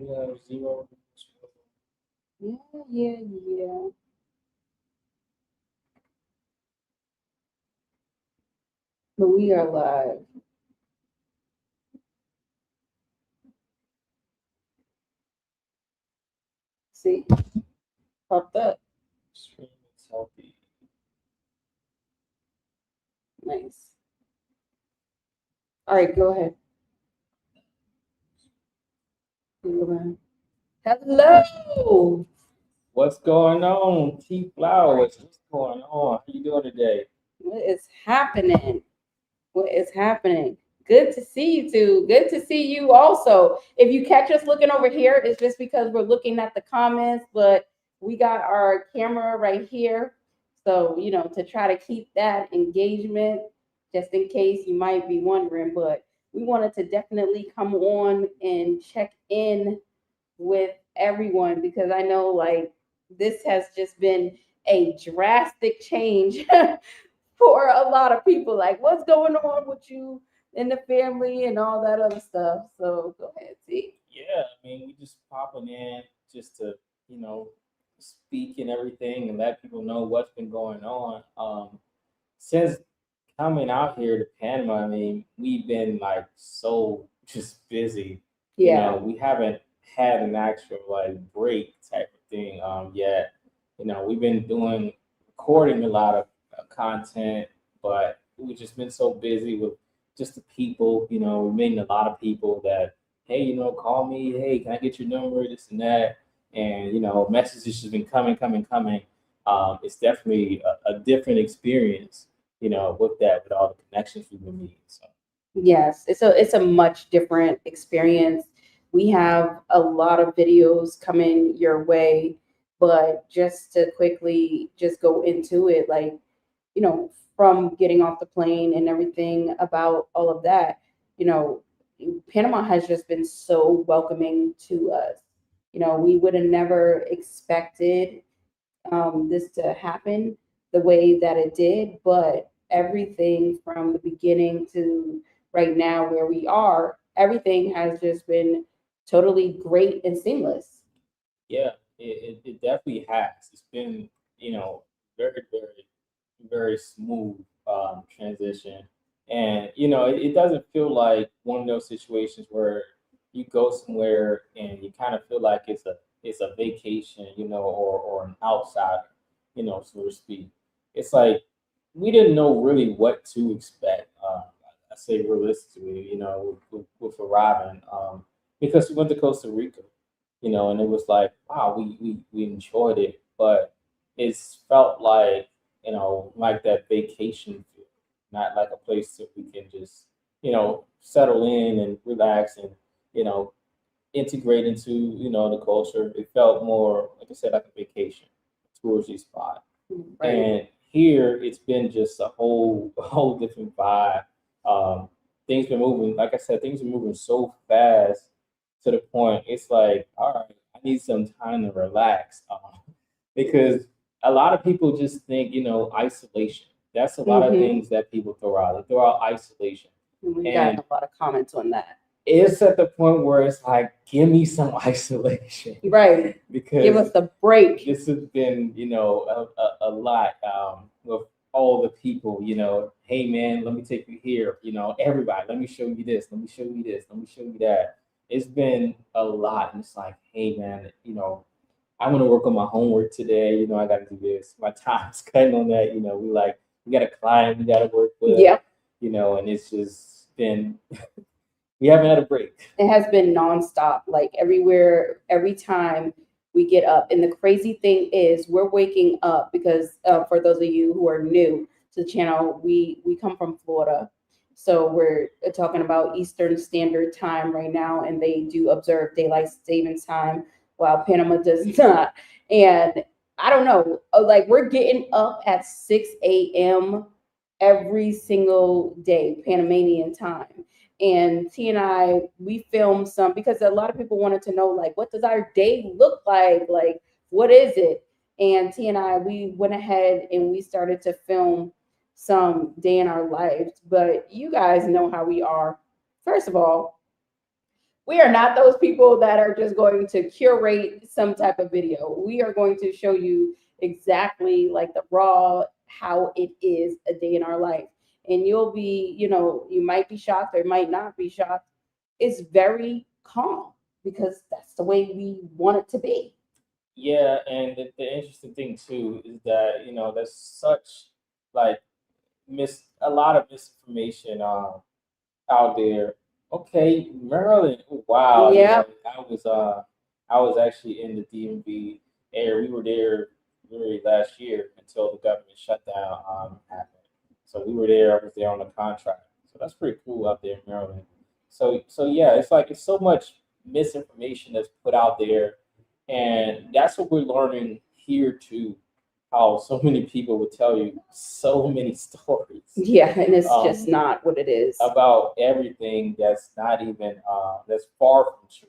Yeah, zero. Yeah. But we are live. See, popped up. Stream is healthy. Nice. All right, go ahead. Hello. What's going on, T Flowers? What's going on? How you doing today? What is happening? What is happening? Good to see you too. Good to see you also. If you catch us looking over here, it's just because we're looking at the comments, but we got our camera right here. So, to try to keep that engagement, just in case you might be wondering, but we wanted to definitely come on and check in with everyone because I know like this has just been a drastic change for a lot of people. Like, what's going on with you in the family and all that other stuff? So go ahead, see. Yeah, I mean, we just popping in just to, you know, speak and everything and let people know what's been going on. Since coming out here to Panama, I mean, we've been like so just busy. Yeah. We haven't had an actual like break type of thing yet. We've been doing recording a lot of content, but we've just been so busy with just the people. We're meeting a lot of people that, hey, call me. Hey, can I get your number? This and that. And messages has been coming. It's definitely a different experience with all the connections we've been meeting. So Yes, it's a much different experience. We have a lot of videos coming your way, but just to quickly just go into it, like, from getting off the plane and everything about all of that, you know, Panama has just been so welcoming to us. We would have never expected this to happen the way that it did, but everything from the beginning to right now where we are, everything has just been totally great and seamless. yeah, it definitely has. It's been very very smooth transition, and it doesn't feel like one of those situations where you go somewhere and you kind of feel like it's a vacation, or an outsider, so to speak. It's like we didn't know really what to expect. I say realistically, with arriving, because we went to Costa Rica, and it was like, wow, we enjoyed it, but it's felt like that vacation feel, not like a place that we can just, settle in and relax and, you know, integrate into, the culture. It felt more, like I said, like a vacation, a touristy spot. Right. And here it's been just a whole different vibe. Um, things been moving, like I said, things are moving so fast to the point it's like, all right, I need some time to relax. Because a lot of people just think, isolation. That's a lot of Mm-hmm. things that people throw out. They throw out isolation. We've gotten And a lot of comments on that. it's at the point where it's like, give me some isolation. Right. Give Because us a break. this has been, a lot with all the people, hey man, let me take you here, everybody, let me show you this, let me show you this, let me show you that. It's been a lot. And it's like, hey man, I'm gonna work on my homework today, I gotta do this. My time's cutting on that, we got a client we gotta work with, Yep. and it's just been we haven't had a break. It has been nonstop, like everywhere, every time we get up. And the crazy thing is, we're waking up because for those of you who are new to the channel, we come from Florida, so we're talking about Eastern Standard Time right now, and they do observe daylight savings time, while Panama does not. And I don't know, like we're getting up at 6 a.m. every single day, Panamanian time. And T and I, we filmed some because a lot of people wanted to know, like, what does our day look like? Like, what is it? And T and I, we went ahead and we started to film some day in our lives. But you guys know how we are. First of all, we are not those people that are just going to curate some type of video. We are going to show you exactly like the raw, how it is a day in our life. And you'll be, you might be shocked or might not be shocked. It's very calm because that's the way we want it to be. Yeah, and the interesting thing too is that there's such like a lot of misinformation out there. Okay, Maryland. Oh, wow, Yeah, I was actually in the DMV area. We were there really last year until the government shutdown happened. So we were there. I was there on a contract. So that's pretty cool out there in Maryland. So yeah, it's like it's so much misinformation that's put out there, and that's what we're learning here too. How so many people would tell you so many stories yeah, and it's um, just not what it is. about everything that's not even that's far from true.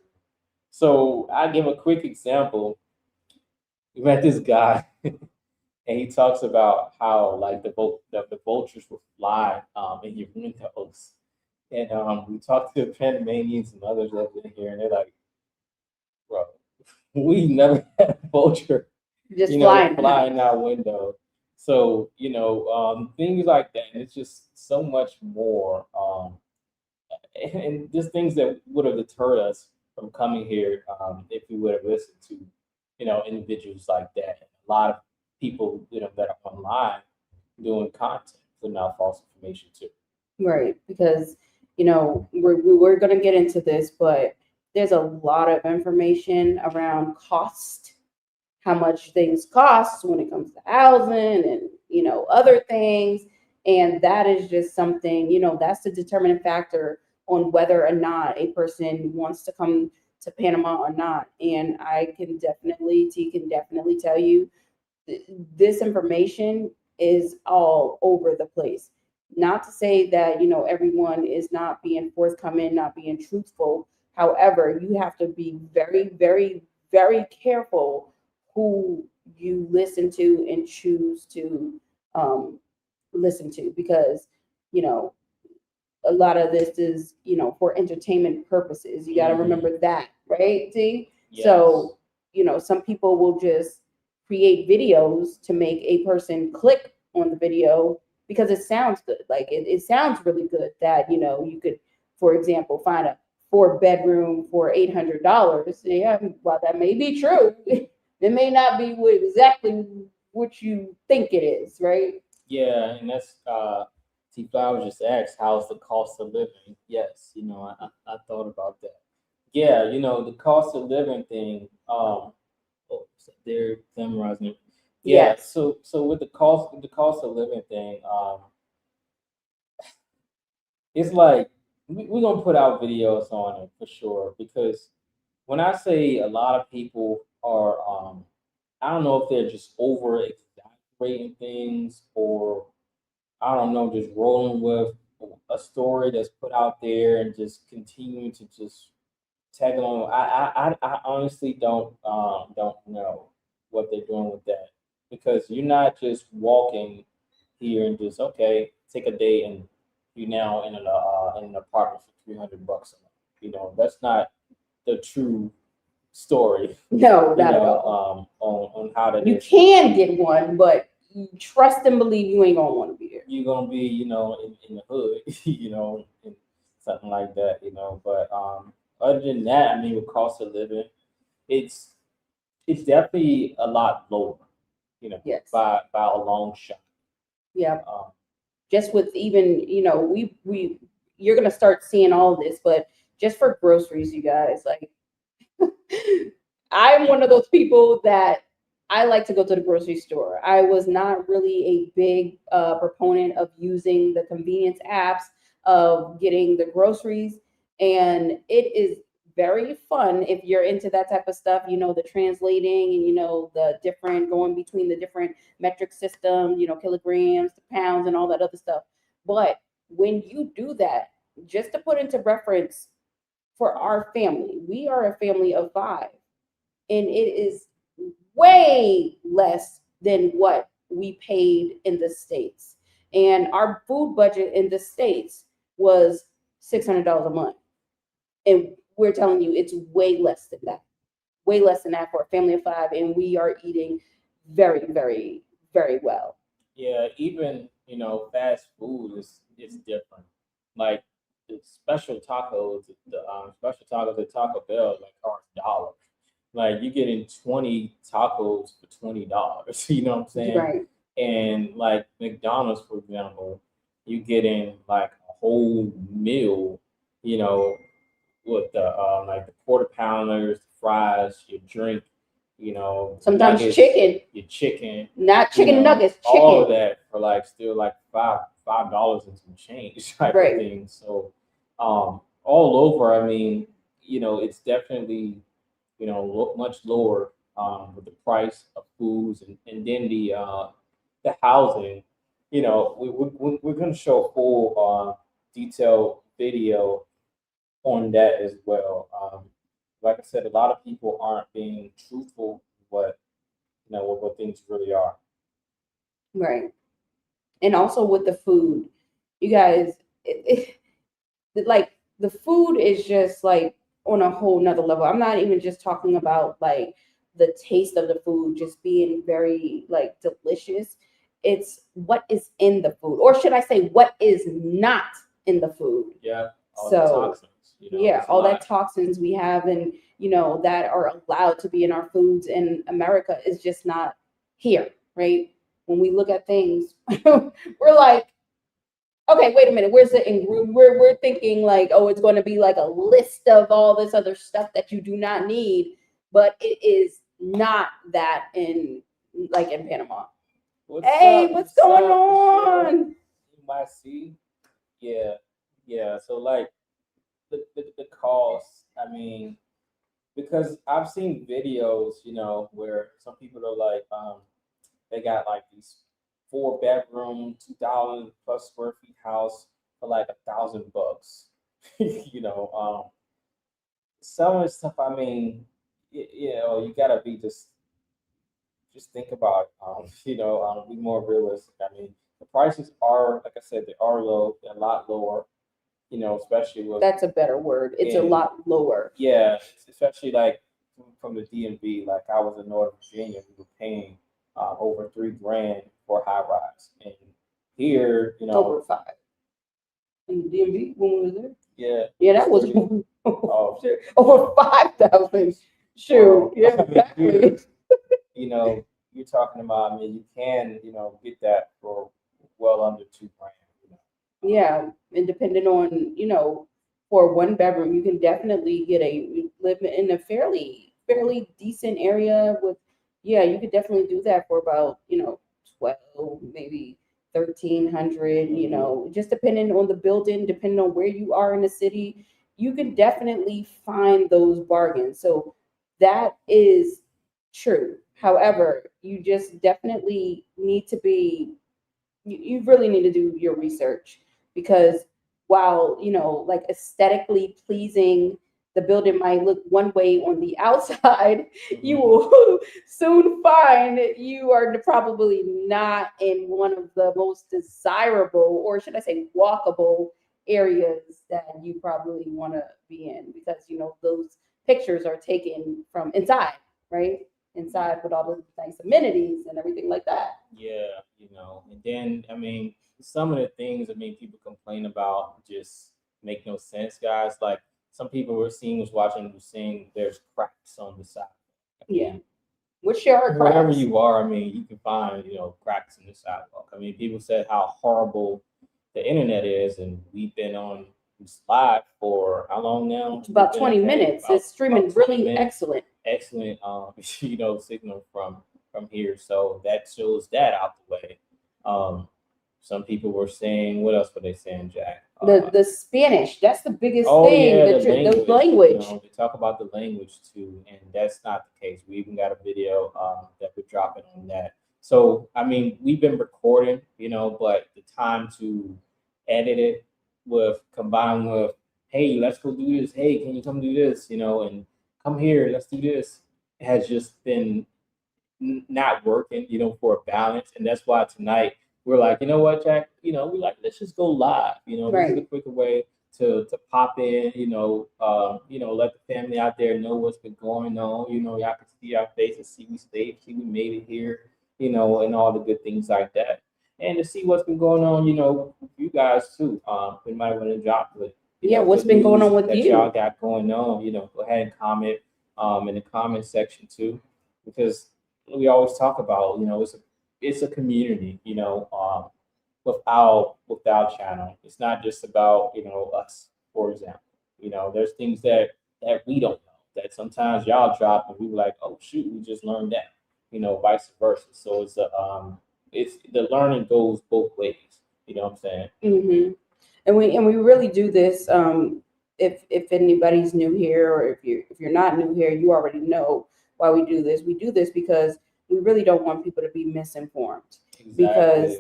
So I give a quick example. We met this guy, and he talks about how like the vultures would fly in your windows. And we talked to Panamanians and others that have been here, and they're like, "Bro, we never had a vulture, Just flying. fly in our window." So things like that. And it's just so much more. And just things that would have deterred us from coming here if we would have listened to, individuals like that. A lot of people, that are online doing content putting out false information too. Right, because we're going to get into this, but there's a lot of information around cost, how much things cost when it comes to housing and other things, and that is just something that's the determining factor on whether or not a person wants to come to Panama or not. And T can definitely tell you this information is all over the place. Not to say that, everyone is not being forthcoming, not being truthful. However, you have to be very, very, very careful who you listen to and choose to um, listen to, because, you know, a lot of this is, for entertainment purposes. You got to Mhm. remember that, right? See? Yes. So, some people will just create videos to make a person click on the video because it sounds good. Like it sounds really good that, you could, for example, find a 4 bedroom for $800. Yeah, well, that may be true. It may not be exactly what you think it is, right? Yeah, and that's T Flowers just asked, how's the cost of living? Yes, I thought about that. Yeah, the cost of living thing. Oh, so they're summarizing it. Yeah, Yes. so with the cost of living thing, it's like we're gonna put out videos on it for sure because when I say a lot of people are, I don't know if they're just over exaggerating things or I don't know, just rolling with a story that's put out there and just continuing to just tag along. I honestly don't know what they're doing with that because you're not just walking here and just okay take a day and you now in an apartment for $300 a month. That's not the true story. No, not at all. On how that You is. can get one, but you trust and believe you ain't gonna want to be there. You're gonna be, in the hood, and something like that, But other than that, I mean, with cost of living, it's it's definitely a lot lower, Yes. by a long shot. Yeah. Um, Just with even, we you're gonna start seeing all this, but just for groceries, you guys, like I'm one of those people that I like to go to the grocery store. I was not really a big proponent of using the convenience apps of getting the groceries, and it is very fun if you're into that type of stuff. The translating and the different going between the different metric systems, kilograms to pounds and all that other stuff. But when you do that, just to put into reference for our family, we are a family of five, and it is way less than what we paid in the States. And our food budget in the States was $600 a month. And we're telling you it's way less than that. Way less than that for a family of 5, and we are eating very, very, very well. Yeah, even fast food is different. Like the special tacos at Taco Bell like are $1. Like you getting 20 tacos for $20. You know what I'm saying? Right. And like McDonald's, for example, you getting like a whole meal. You know, with the like the quarter pounders, the fries, your drink, Sometimes nuggets, chicken, your chicken, not chicken nuggets, all of chicken. that for like still like $5 and some change type of Right. thing. So all over, I mean, it's definitely much lower with the price of foods and then the housing. We're going to show a full detailed video on that as well. Like I said, a lot of people aren't being truthful with what things really are. Right. And also with the food, you guys, like the food is just like on a whole nother level. I'm not even just talking about like the taste of the food just being very like delicious. It's what is in the food, or should I say, what is not in the food. Yeah. All the So toxins. yeah, it's a all that lot. toxins we have and that are allowed to be in our foods in America is just not here, right? When we look at things, we're like, okay, wait a minute, where's the ingredient? We're thinking like, oh, it's going to be like a list of all this other stuff that you do not need, but it is not that in Panama. Hey, what's going on? NYC? Yeah, yeah. So like the cost, I mean, because I've seen videos, where some people are like, they got like these 4-bedroom, 2,000 plus square feet house for like $1,000. Some of the stuff, I mean, you gotta be just think about it. Be more realistic. I mean, the prices are, like I said, they are low. They're a lot lower. Especially with That's a better word. It's a lot lower. Yeah, especially like from the DMV. Like I was in Northern Virginia, we were paying over $3,000 for a high rise, and here, over 5 in the DMV when we was there. Yeah, that was 30. Oh, over 5,000. Sure, yeah, exactly. Here, you're talking about. I mean, you can, get that for well under $2,000. Yeah, and depending on, for 1 bedroom, you can definitely live in a fairly decent area with, yeah, you could definitely do that for about, 12, maybe 1,300, just depending on the building, depending on where you are in the city, you can definitely find those bargains. So that is true. However, you just definitely need to be, you really need to do your research because while like aesthetically pleasing, the building might look one way on the outside, you will soon find you are probably not in one of the most desirable, or should I say walkable areas that you probably want to be in, because those pictures are taken from inside, right? Inside with all the nice amenities and everything like that. Yeah, and then I mean, some of the things, I mean, people complain about just make no sense, guys. Like some people were saying there's cracks on the side. Yeah. Which there are Wherever cracks. you are, I mean, you can find, cracks in the sidewalk. I mean, people said how horrible the internet is, and we've been on live for how long now? It's about 20 minutes. It's streaming really excellent. Excellent, signal from here. So that shows that out the way. Some people were saying, what else were they saying, Jack? The Spanish, that's the biggest Oh thing. yeah, The language. they talk about the language too, and that's not the case. We even got a video that we're dropping on that. So I mean, we've been recording, but the time to edit it combined with, hey, let's go do this. Hey, can you come do this? And come here, let's do this. Has just been not working, for a balance, and that's why tonight we're like, you know what, Jack, we're like, let's just go live. This is Right. a quicker way to pop in, let the family out there know what's been going on. Y'all can see our faces, see we stayed, see we made it here, and all the good things like that. And to see what's been going on, with you guys too. We might want to drop with, what's good been going news on with that you? y'all got going on. Go ahead and comment in the comment section too, because we always talk about, it's a community, without channel. It's not just about, us, for example. There's things that we don't know that sometimes y'all drop and we were like, oh shoot, we just learned that. Vice versa. So it's the learning goes both ways. You know what I'm saying? Mm-hmm. And we really do this. If anybody's new here, or if you're not new here, you already know why we do this. We do this because we really don't want people to be misinformed. Exactly. Because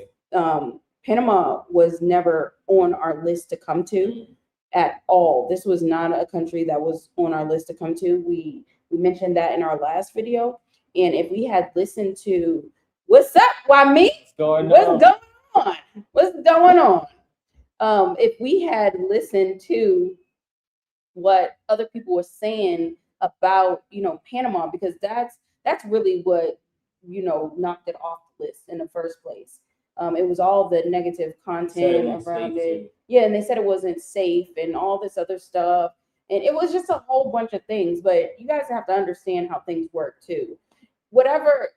Panama was never on our list to come to at all. This was not a country that was on our list to come to. We mentioned that in our last video. And if we had listened to what's up, why me? What's going on? If we had listened to what other people were saying about, Panama, because that's really what, knocked it off the list in the first place. It was all the negative content around it. Yeah, and they said it wasn't safe and all this other stuff. And it was just a whole bunch of things. But you guys have to understand how things work too. Whatever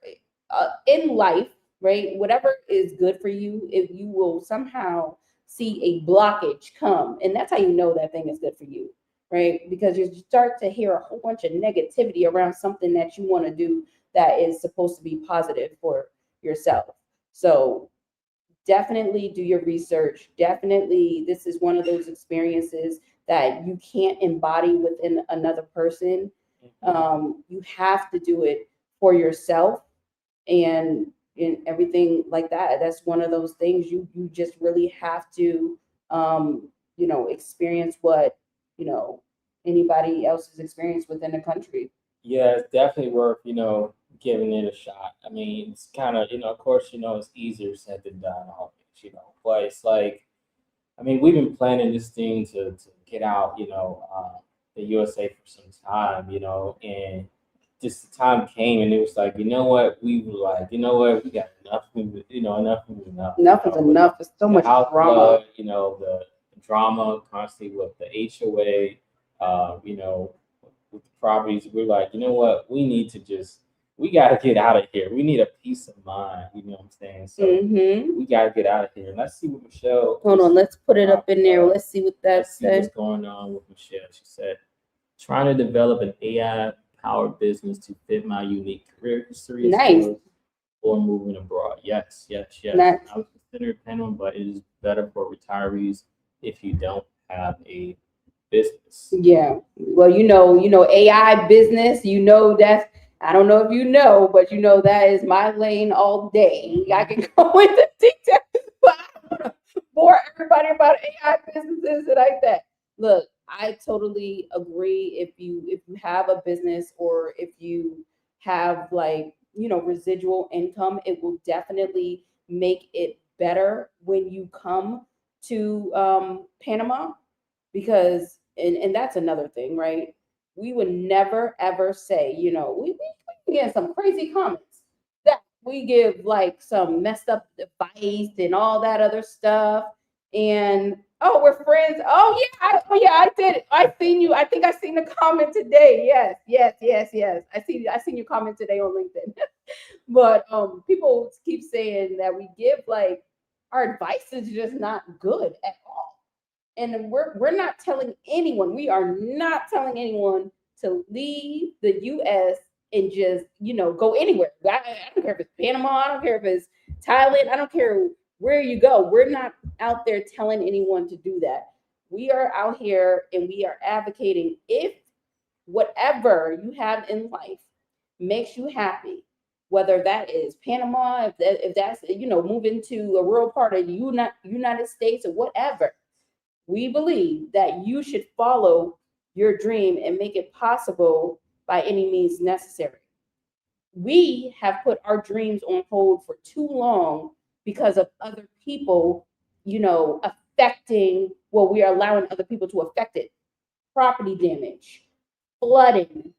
in life, right? Whatever is good for you, if you will somehow see a blockage come, and that's how you know that thing is good for you, right? Because you start to hear a whole bunch of negativity around something that you want to do that is supposed to be positive for yourself. So definitely do your research. Definitely, this is one of those experiences that you can't embody within another person. You have to do it for yourself, and everything like that. That's one of those things you just really have to experience what anybody else's experience within the country. Yeah, it's definitely worth, giving it a shot. I mean, it's kind of, of course, it's easier said than done, always, but it's like, I mean, we've been planning this thing to get out, the USA for some time, and just the time came and it was like, we were like, we got enough, enough is enough. Enough is enough. It's so much drama. Flood, the drama constantly with the HOA, with the properties. We're like, we need to we got to get out of here. We need a peace of mind. You know what I'm saying? So we got to get out of here. And let's see what Michelle. Hold on, let's put it up in there. Let's see what that says. See what's going on with Michelle. She said, trying to develop an AI powered business to fit my unique career history. Nice. Or moving abroad. Yes. Nice. I would consider Panama, but it is better for retirees if you don't have a business. Yeah. Well, AI business, that's, I don't know if you know, but that is my lane all day. I can go into detail, but I don't want to bore everybody about AI businesses and like that. Look, I totally agree. If you have a business, or if you have residual income, it will definitely make it better when you come to Panama, because and that's another thing, right? We would never ever say, we get some crazy comments that we give some messed up advice and all that other stuff. And oh, we're friends. Oh yeah, I did it. I seen you. I think I seen the comment today. Yes. I seen your comment today on LinkedIn. But people keep saying that we give our advice is just not good at all. And we're not telling anyone, we are not telling anyone to leave the US and just, go anywhere. I don't care if it's Panama, I don't care if it's Thailand, I don't care where you go. We're not out there telling anyone to do that. We are out here and we are advocating, if whatever you have in life makes you happy, whether that is Panama, if that's moving to a rural part of the United States or whatever, we believe that you should follow your dream and make it possible by any means necessary. We have put our dreams on hold for too long because of other people, affecting well, we are allowing other people to affect it. Property damage, flooding,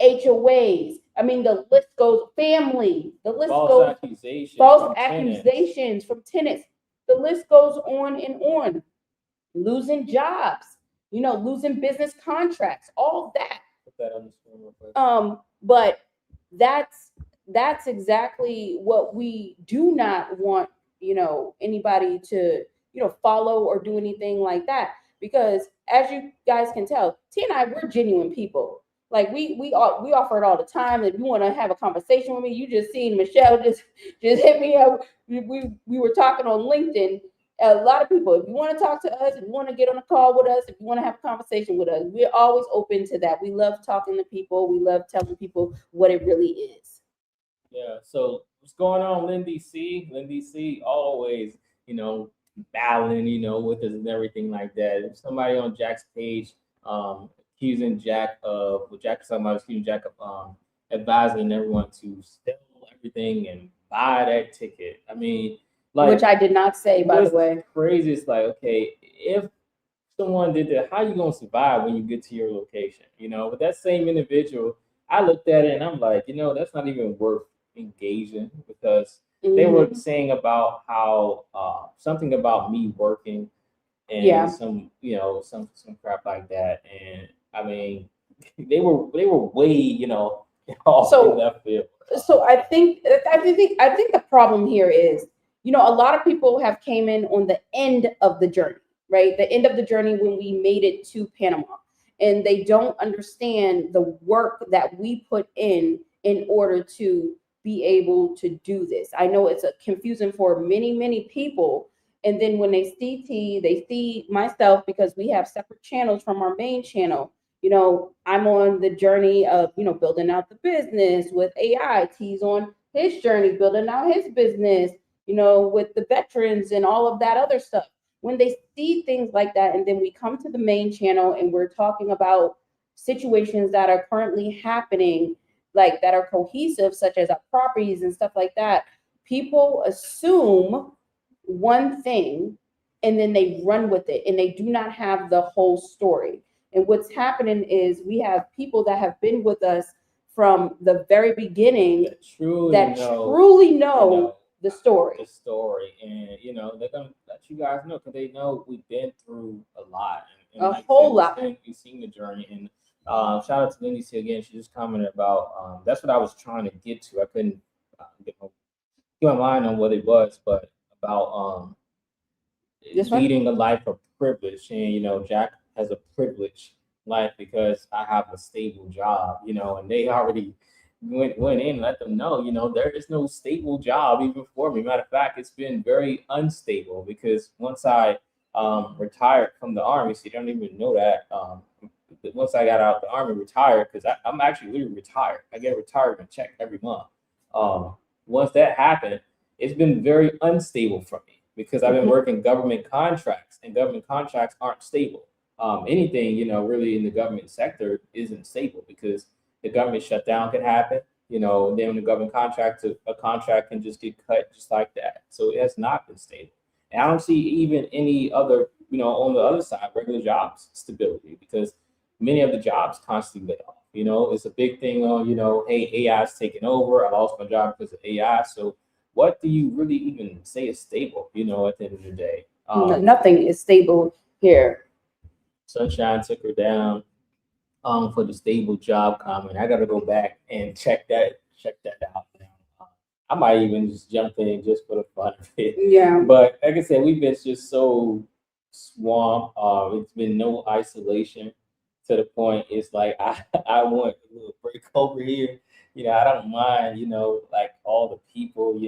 HOAs. I mean, the list goes, family, the list goes, false accusations from tenants. The list goes on and on. Losing jobs, losing business contracts, all that. Put that on the screen real quick. But that's exactly what we do not want, anybody to, follow or do anything like that. Because as you guys can tell, T and I, we're genuine people. Like we offer it all the time. If you want to have a conversation with me, you just seen Michelle just hit me up. We were talking on LinkedIn. A lot of people, if you want to talk to us, if you want to get on a call with us, if you want to have a conversation with us, we're always open to that. We love talking to people. We love telling people what it really is. Yeah. So what's going on, Lindy C? Lindy C always, battling, with us and everything like that. If somebody on Jack's page, accusing Jack of, Jack is talking about accusing Jack of advising everyone to sell everything and buy that ticket. I mean, like, which I did not say, by the way. Crazy. It's like, okay, if someone did that, how you gonna survive when you get to your location? But that same individual, I looked at it and I'm like, that's not even worth engaging, because they were saying about how something about me working and some some crap like that. And I mean, they were way off in left field. So I think the problem here is, a lot of people have came in on the end of the journey, right? The end of the journey when we made it to Panama, and they don't understand the work that we put in order to be able to do this. I know it's confusing for many people. And then when they see myself, because we have separate channels from our main channel. I'm on the journey of, building out the business with AI. T's on his journey, building out his business, with the veterans and all of that other stuff. When they see things like that, and then we come to the main channel and we're talking about situations that are currently happening, like that are cohesive, such as our properties and stuff like that, people assume one thing and then they run with it, and they do not have the whole story. And what's happening is we have people that have been with us from the very beginning that truly know the story. And they're gonna let you guys know, because they know we've been through a lot. And a whole lot. We've seen the journey. And shout out to Lindy C again. She just commented about that's what I was trying to get to. I couldn't get my mind on what it was, but about leading a life of privilege. And Jack has a privileged life because I have a stable job, and they already went in and let them know, there is no stable job even for me. Matter of fact, it's been very unstable, because once I retired from the Army, so you don't even know that, once I got out of the Army, retired, because I'm actually literally retired. I get a retirement check every month. Once that happened, it's been very unstable for me, because I've been working government contracts, and government contracts aren't stable. Anything, really in the government sector isn't stable, because the government shutdown can happen, and then when the government contract, a contract can just get cut just like that. So it has not been stable. And I don't see even any other, on the other side, regular jobs stability, because many of the jobs constantly lay off. It's a big thing on, hey, AI is taking over. I lost my job because of AI. So what do you really even say is stable, at the end of the day? Nothing is stable here. Sunshine took her down for the stable job comment. I got to go back and check that out now. I might even just jump in just for the fun of it. Yeah. But like I said, we've been just so swamped. It's been no isolation, to the point it's like I want a little break over here. I don't mind, like all the people,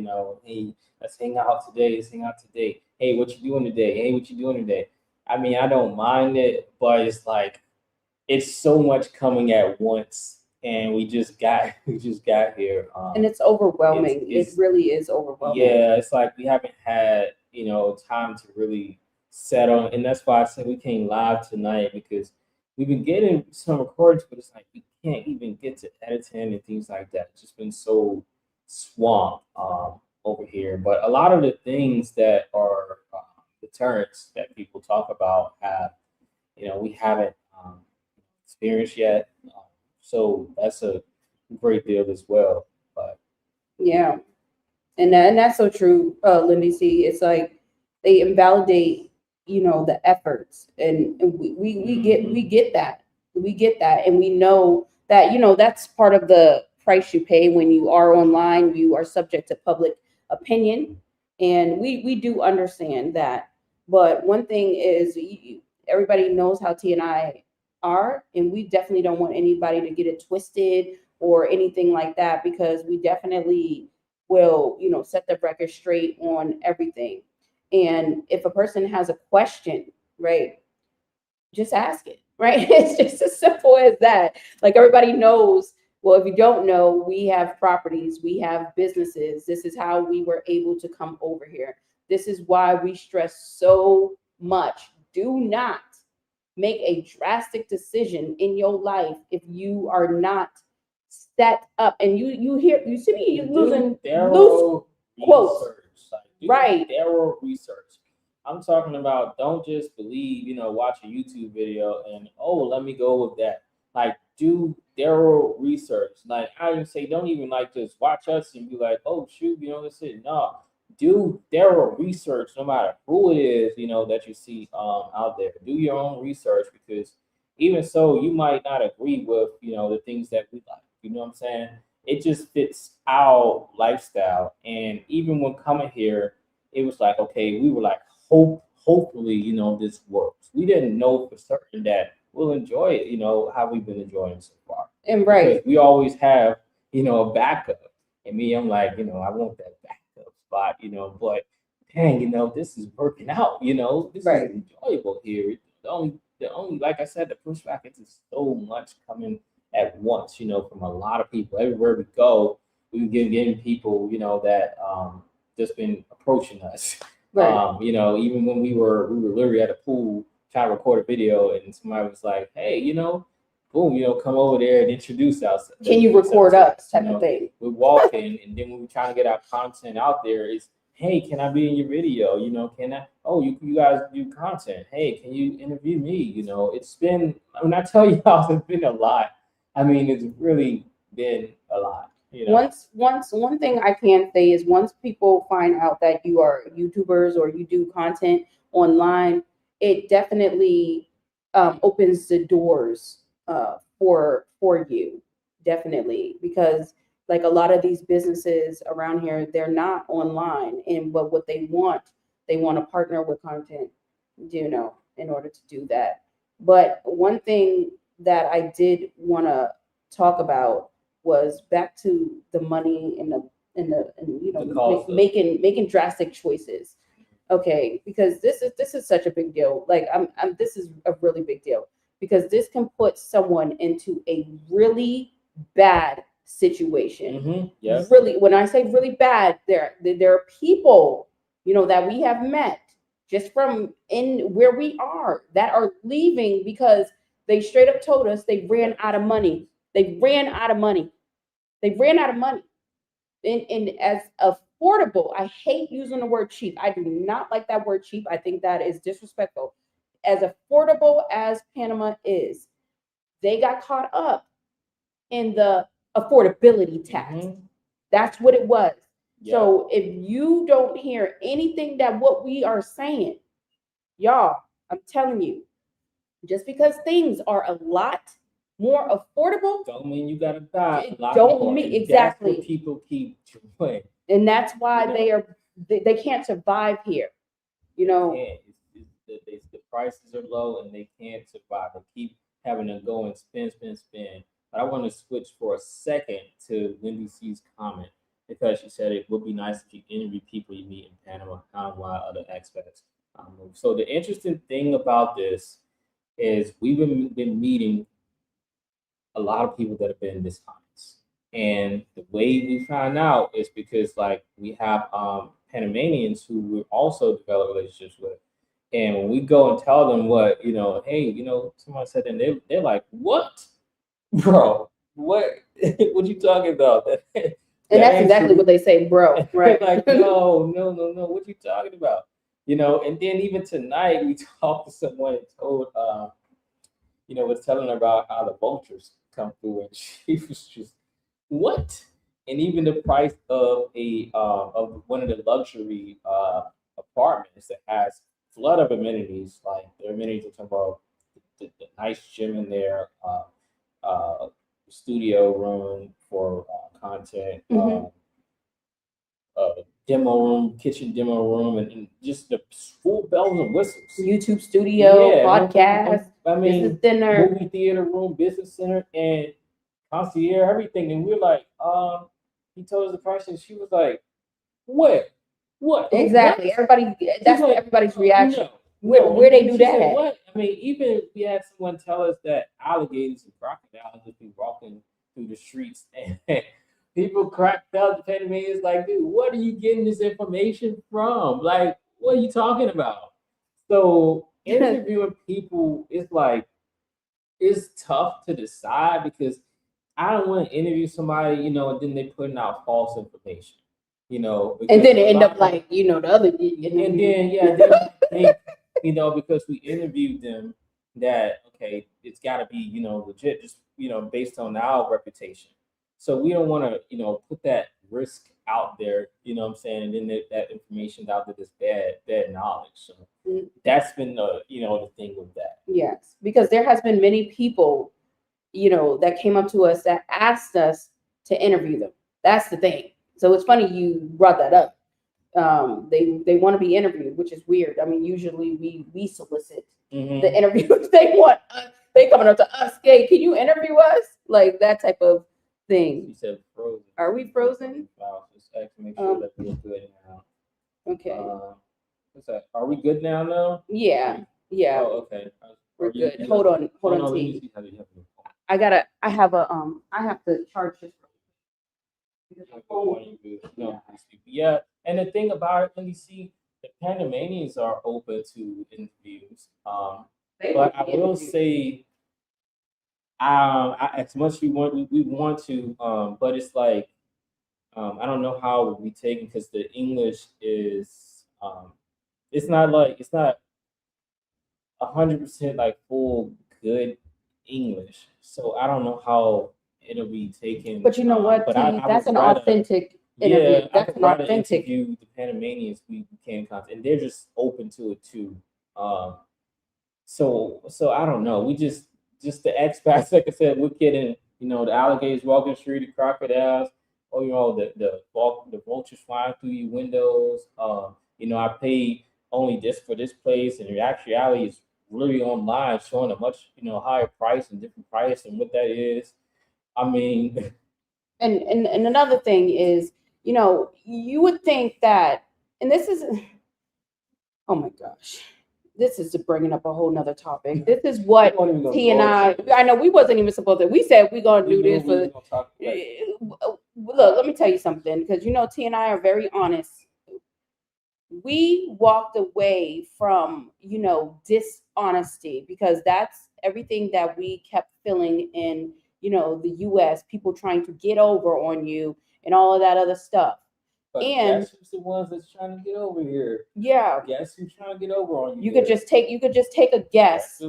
hey, let's hang out today. Hey, what you doing today? I mean, I don't mind it, but it's like, it's so much coming at once, and we just got here. And it's overwhelming. It really is overwhelming. Yeah, it's like we haven't had, time to really settle. And that's why I said we came live tonight, because we've been getting some recordings, but it's like we can't even get to editing and things like that. It's just been so swamped over here. But a lot of the things that are deterrents that people talk about we haven't experienced yet. So that's a great deal as well. But Yeah. And that's so true, Lindy C. It's like they invalidate, the efforts, and we get that, and we know that that's part of the price you pay when you are online. You are subject to public opinion, and we do understand that. But one thing is, everybody knows how T and I are, and we definitely don't want anybody to get it twisted or anything like that, because we definitely will, set the record straight on everything. And if a person has a question, right, just ask it, right? It's just as simple as that. Like, everybody knows, well, if you don't know, we have properties, we have businesses. This is how we were able to come over here. This is why we stress so much. Do not make a drastic decision in your life if you are not set up. And you see me losing loose quotes. Right. Thorough research. I'm talking about, don't just believe, watch a YouTube video and, let me go with that. Like, do thorough research. Like, I even say, don't even like just watch us and be like, oh shoot, that's it. No, do thorough research, no matter who it is, that you see out there. Do your own research, because even so, you might not agree with, the things that we like. You know what I'm saying? It just fits our lifestyle. And even when coming here, it was like, okay, we were like, hopefully, this works. We didn't know for certain that we'll enjoy it, how we've been enjoying so far. And right. Because we always have, a backup. And me, I'm like, I want that backup spot, but dang, this is working out, this Right. is enjoyable here. The only, like I said, the pushback is just so much coming at once, from a lot of people. Everywhere we go, we getting people, that just been approaching us. Right. Even when we were literally at a pool trying to record a video, and somebody was like, hey, boom, come over there and introduce us. Can you record us, type of thing? We're walking, and then when we're trying to get our content out there, is, hey, can I be in your video? Can I? Oh, you guys do content. Hey, can you interview me? It's been, when I tell y'all, it's been a lot. I mean, it's really been a lot. Once one thing I can say is, once people find out that you are YouTubers or you do content online, it definitely opens the doors for you, definitely, because like a lot of these businesses around here, they're not online, but what they want to partner with content, in order to do that. But one thing that I did want to talk about was back to the money and making drastic choices. Okay, because this is such a big deal. Like, this is a really big deal, because this can put someone into a really bad situation. Mm-hmm. Yes. Really, when I say really bad, there are people, that we have met just from in where we are, that are leaving because they straight up told us they ran out of money. They ran out of money. And as affordable, I hate using the word cheap. I do not like that word cheap. I think that is disrespectful. As affordable as Panama is, they got caught up in the affordability tax. Mm-hmm. That's what it was. Yeah. So if you don't hear anything that what we are saying, y'all, I'm telling you, just because things are a lot more affordable, don't mean you gotta buy a lot. Don't mean exactly. That's what people keep doing, and that's why they can't survive here. The prices are low and they can't survive. They keep having to go and spend. But I want to switch for a second to Lindy C's comment, because she said it would be nice if you interview people you meet in Panama, while other expats move. So the interesting thing about this is we've been meeting a lot of people that have been dishonest. And the way we find out is because, like, we have Panamanians who we also develop relationships with. And when we go and tell them what, hey, someone said, and they're like, what? Bro, what you talking about? And that's exactly what they say, bro. Right? Like, no, what you talking about? you know. And then even tonight, we talked to someone and told, was telling her about how the vultures come through, and she was just, what? And even the price of of one of the luxury apartments that has flood of amenities, like the amenities I'm talking about, the nice gym in there, uh, studio room for content, uh, demo room, kitchen demo room, and just the full bells and whistles. YouTube studio, Yeah, podcast, I mean, business dinner. movie theater room, business center, and concierge, everything. And we're like, he told us the price, and she was like, "What? What? Exactly. What?" Everybody, that's She's like, everybody's reaction. No, Where they do she that said, at? what? I mean, even we had someone tell us that alligators and crocodiles would be walking through the streets, and people cracked up. The Panamanians like, dude, what are you getting this information from? Like, what are you talking about? So interviewing people is like, it's tough to decide because I don't want to interview somebody, and then they putting out false information, And because then it a end lot up like, the other and interview. then then I think, because we interviewed them, that okay, it's got to be legit, just based on our reputation. So we don't want to put that risk out there, what I'm saying, and then that information out there that's bad knowledge. So that's been the thing with that. Yes, because there has been many people, that came up to us that asked us to interview them. That's the thing. So it's funny you brought that up. They want to be interviewed, which is weird. I mean, usually we solicit the interviews. They coming up to us. Hey, can you interview us? Like that type of thing. You said frozen. Are we frozen? Wow, just make sure that we're good now. Okay. What's that? Are we good now? No. Yeah. Oh, okay. We're good. Hold on, T. I have to charge this. Yeah, and the thing about it, when you see the Panamanians are open to interviews, but I will say, as much we want to, but it's like, I don't know how we take it because the English is, it's not 100% like full good English, so I don't know how it'll be taken. But you know what? But that's an authentic interview. Yeah, that's an authentic interview. The Panamanians we came in contact, and they're just open to it too. So I don't know. We just the expats, like I said, we're getting the alligators walking the street, the crocodiles, or the vultures flying through your windows. I paid only this for this place, and the actuality is really online showing a much higher price and different price and what that is. I mean, and another thing is, you would think that, and this is, oh my gosh, this is bringing up a whole nother topic. This is what T and I know we wasn't even supposed to. We said we're gonna do this, but look, let me tell you something, because T and I are very honest. We walked away from dishonesty, because that's everything that we kept feeling in the US, people trying to get over on you and all of that other stuff. But and guess who's the ones that's trying to get over here? Yeah. Guess who's trying to get over on you? You could just take a guess.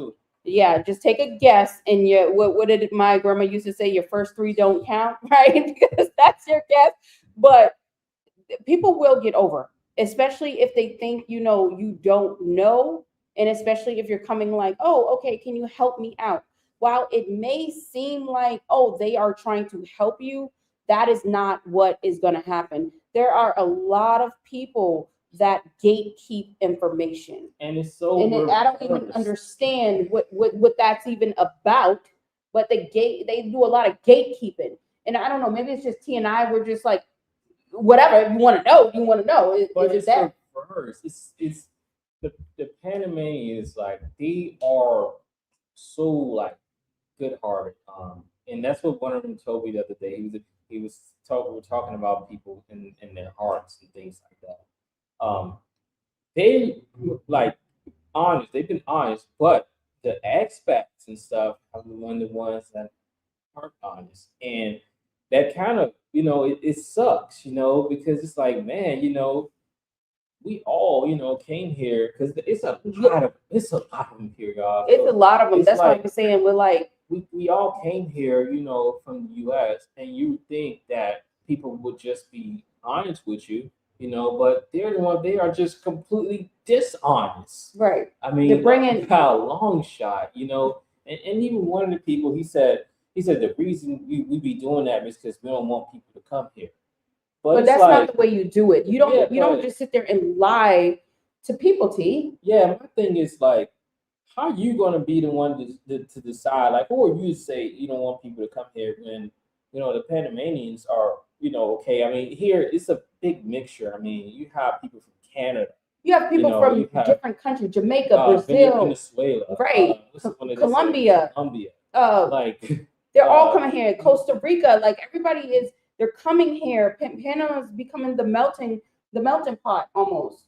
Yeah, just take a guess, and what did my grandma used to say? Your first three don't count, right? Because that's your guess. But people will get over, especially if they think you don't know, and especially if you're coming like, oh, okay, can you help me out? While it may seem like, oh, they are trying to help you, that is not what is going to happen. There are a lot of people that gatekeep information, and it's so. And I don't even understand what that's even about. But they do a lot of gatekeeping, and I don't know. Maybe it's just T and I. We're just like, whatever. If you want to know, you want to know. But it's that first. It's the Panamanians, like, they are so like good-hearted. And that's what one of them told me the other day. We were talking about people in their hearts and things like that. They like honest. They've been honest, but the expats and stuff are the ones that aren't honest, and that kind of it sucks, because it's like, man, we all, came here because it's a lot of them here, y'all. It's a lot of them. That's like, why I'm saying we're like we all came here, from the U.S. and you think that people would just be honest with you, but they're the one. They are just completely dishonest. right. I mean, They're bringing by a long shot, and even one of the people he said the reason we be doing that is because we don't want people to come here. But it's that's like, not the way you do it. You don't Yeah, you don't but- just sit there and lie to people, T. yeah, my thing is like, how are you gonna be the one to decide? Like, who are you to say you don't want people to come here when the Panamanians are okay? I mean, here it's a big mixture. I mean, you have people from Canada, You have people from you have, different countries, Jamaica, Brazil, Venezuela, right, Colombia. Colombia, like they're all coming here. Costa Rica, like everybody is. They're coming here. Panama is becoming the melting pot almost.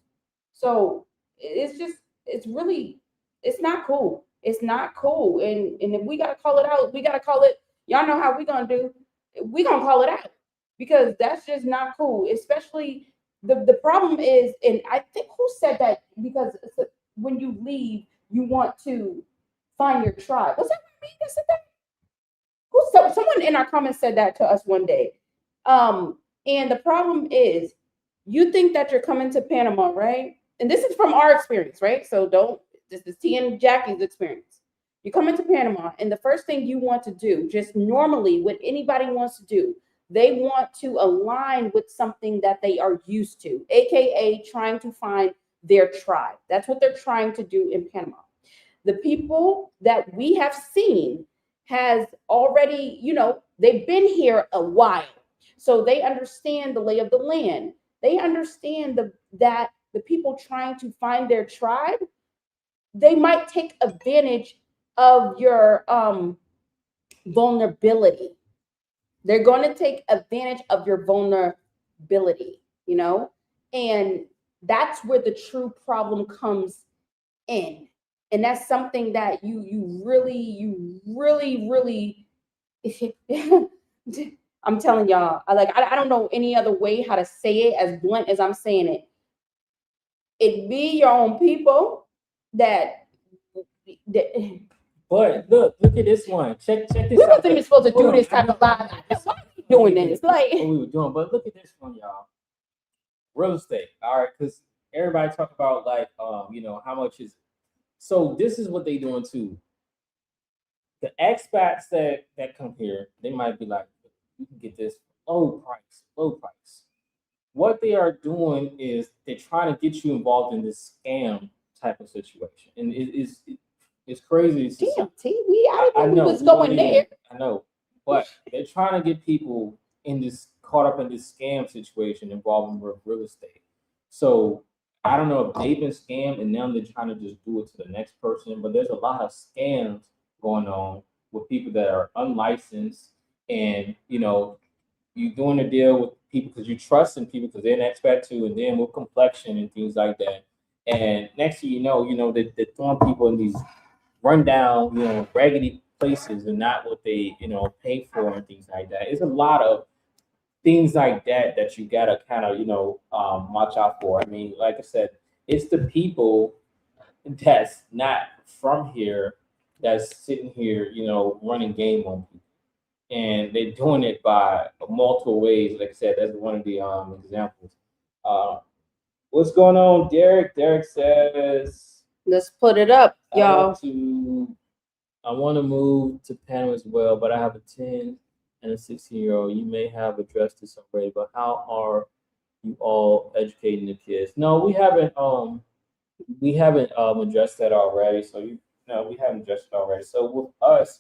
So it's really, it's not cool. It's not cool. And if we gotta call it out, we gotta call it. Y'all know how we gonna do. We gonna call it out because that's just not cool. Especially the problem is, and I think who said that because when you leave, you want to find your tribe. Was that me that said that? Someone in our comments said that to us one day. And the problem is, you think that you're coming to Panama, right? And this is from our experience, right? So this is T and Jackie's experience. You come into Panama, and the first thing you want to do, just normally what anybody wants to do, they want to align with something that they are used to, aka trying to find their tribe. That's what they're trying to do in Panama. The people that we have seen has already, they've been here a while. So they understand the lay of the land. They understand that the people trying to find their tribe, they might take advantage of your vulnerability. They're going to take advantage of your vulnerability, and that's where the true problem comes in. And that's something that you really I'm telling y'all, I don't know any other way how to say it as blunt as I'm saying it. It be your own people that But look at this one. Check this we out. wasn't even supposed to do this type of live. Why are we doing this? Like what we were doing, but look at this one, y'all. Real estate. All right, because everybody talk about like how much is. So this is what they doing too. The expats that come here, they might be like, you can get this low price. What they are doing is they're trying to get you involved in this scam type of situation, and it's crazy. Damn, T, I didn't know we was going there. I know, but they're trying to get people caught up in this scam situation involving real estate. So I don't know if they've been scammed and now they're trying to just do it to the next person, but there's a lot of scams going on with people that are unlicensed, and you doing a deal with people because you trust in people because they're an expat too, and then with complexion and things like that. And next thing you know, they're throwing people in these rundown, raggedy places and not what they, pay for and things like that. It's a lot of things like that you gotta kind of, watch out for. I mean, like I said, it's the people that's not from here that's sitting here, running game on people. And they're doing it by multiple ways. Like I said, that's one of the examples. What's going on, Derek? Derek says, let's put it up, y'all. I want to move to Panama as well, but I have a 10 and a 16-year-old. You may have addressed this already, but how are you all educating the kids? No, we haven't addressed that already. So we haven't addressed it already. So with us,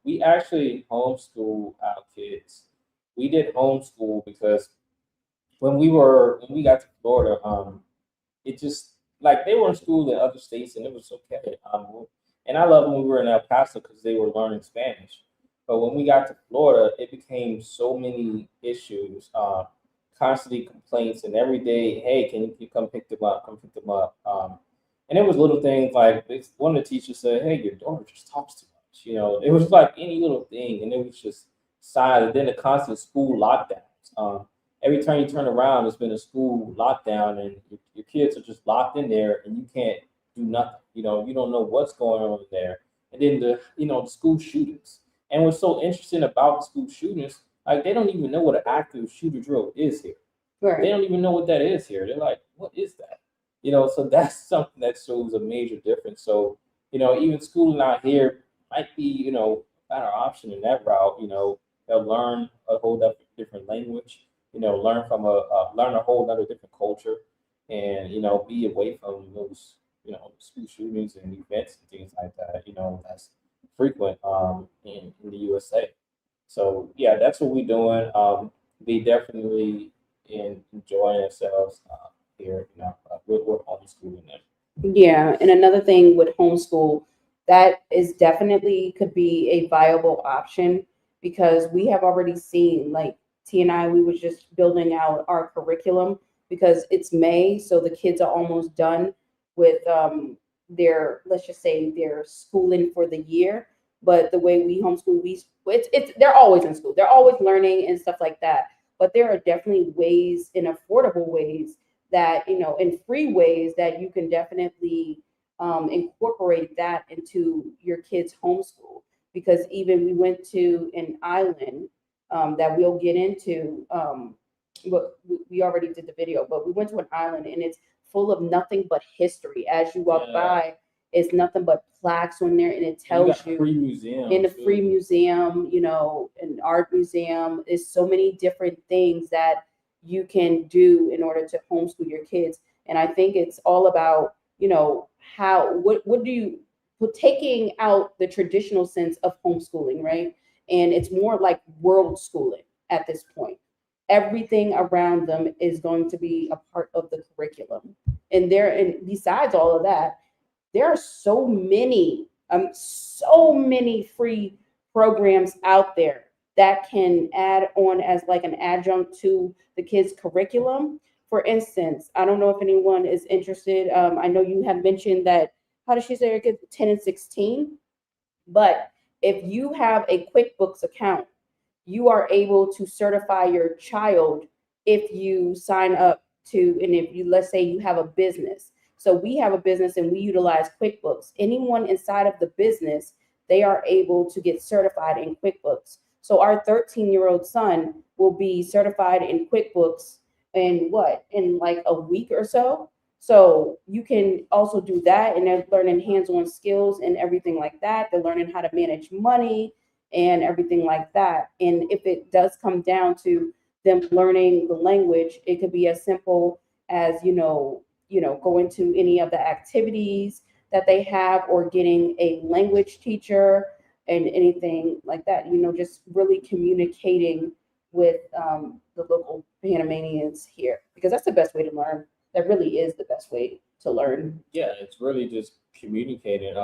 we actually homeschool our kids. We did homeschool because when we got to Florida, it just like they were in school in other states and it was okay. And I love when we were in El Paso because they were learning Spanish. But when we got to Florida, it became so many issues, constantly complaints, and every day, hey, can you come pick them up? Come pick them up. And it was little things like one of the teachers said, hey, your daughter just talks too much. It was like any little thing, and it was just silent. Then the constant school lockdowns. every time you turn around, it's been a school lockdown, and your kids are just locked in there, and you can't do nothing. You don't know what's going on in there. And then the school shootings. And what's so interesting about school shootings, like they don't even know what an active shooter drill is here. Right. They don't even know what that is here. They're like, what is that? So that's something that shows a major difference. So, even schooling out here might be, a better option in that route. They'll learn a whole different language, learn a whole other different culture, and, be away from those, school shootings and events and things like that, that's frequent in the USA. So yeah, that's what we're doing. We definitely enjoying ourselves here, we're homeschooling them. Yeah, and another thing with homeschool, that is definitely could be a viable option because we have already seen, like T and I, we was just building out our curriculum because it's May, so the kids are almost done with their, let's just say, their schooling for the year. But the way we homeschool, it's they're always in school, they're always learning and stuff like that. But there are definitely ways, in affordable ways, that in free ways that you can definitely incorporate that into your kids' homeschool. Because even we went to an island that we'll get into. But we already did the video, but we went to an island and it's full of nothing but history. As you walk by, it's nothing but plaques on there, and it tells you free museum in the free museum, an art museum. There's so many different things that you can do in order to homeschool your kids. And I think it's all about, what do you taking out the traditional sense of homeschooling, right? And it's more like world schooling at this point. Everything around them is going to be a part of the curriculum. And besides all of that, there are so many free programs out there that can add on as like an adjunct to the kids' curriculum. For instance, I don't know if anyone is interested. I know you have mentioned that, how does she say it, 10 and 16? But if you have a QuickBooks account, you are able to certify your child if you sign up to, and if you, let's say you have a business. So we have a business and we utilize QuickBooks. Anyone inside of the business, they are able to get certified in QuickBooks. So our 13-year-old son will be certified in QuickBooks in like a week or so. So you can also do that, and they're learning hands-on skills and everything like that. They're learning how to manage money and everything like that. And if it does come down to them learning the language, it could be as simple as, going to any of the activities that they have, or getting a language teacher and anything like that, just really communicating with the local Panamanians here, because that's the best way to learn. That really is the best way to learn. Yeah, it's really just communicating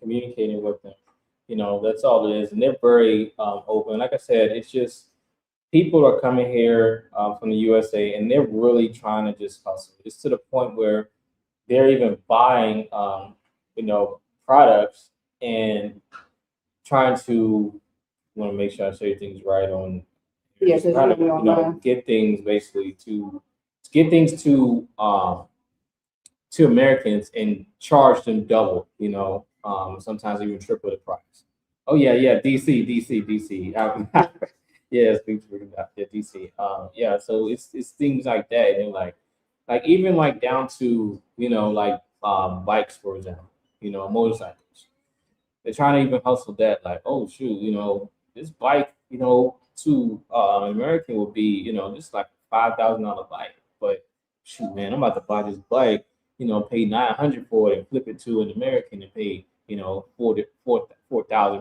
with them. That's all it is. And they're very open. Like I said, it's just people are coming here from the USA, and they're really trying to just hustle. It's to the point where they're even buying, products and trying to want to make sure I say things right on. Yes, Just trying to, get things basically to get things to Americans and charge them double, sometimes even triple the price. Oh yeah, DC. Yeah, speak for that. Yeah, DC. Yeah, so it's things like that, and like even like down to like bikes, for example, motorcycles. They're trying to even hustle that, like, oh shoot, this bike, to an American would be, just like $5,000 bike. But shoot, man, I'm about to buy this bike, pay 900 for it and flip it to an American and pay, 4,000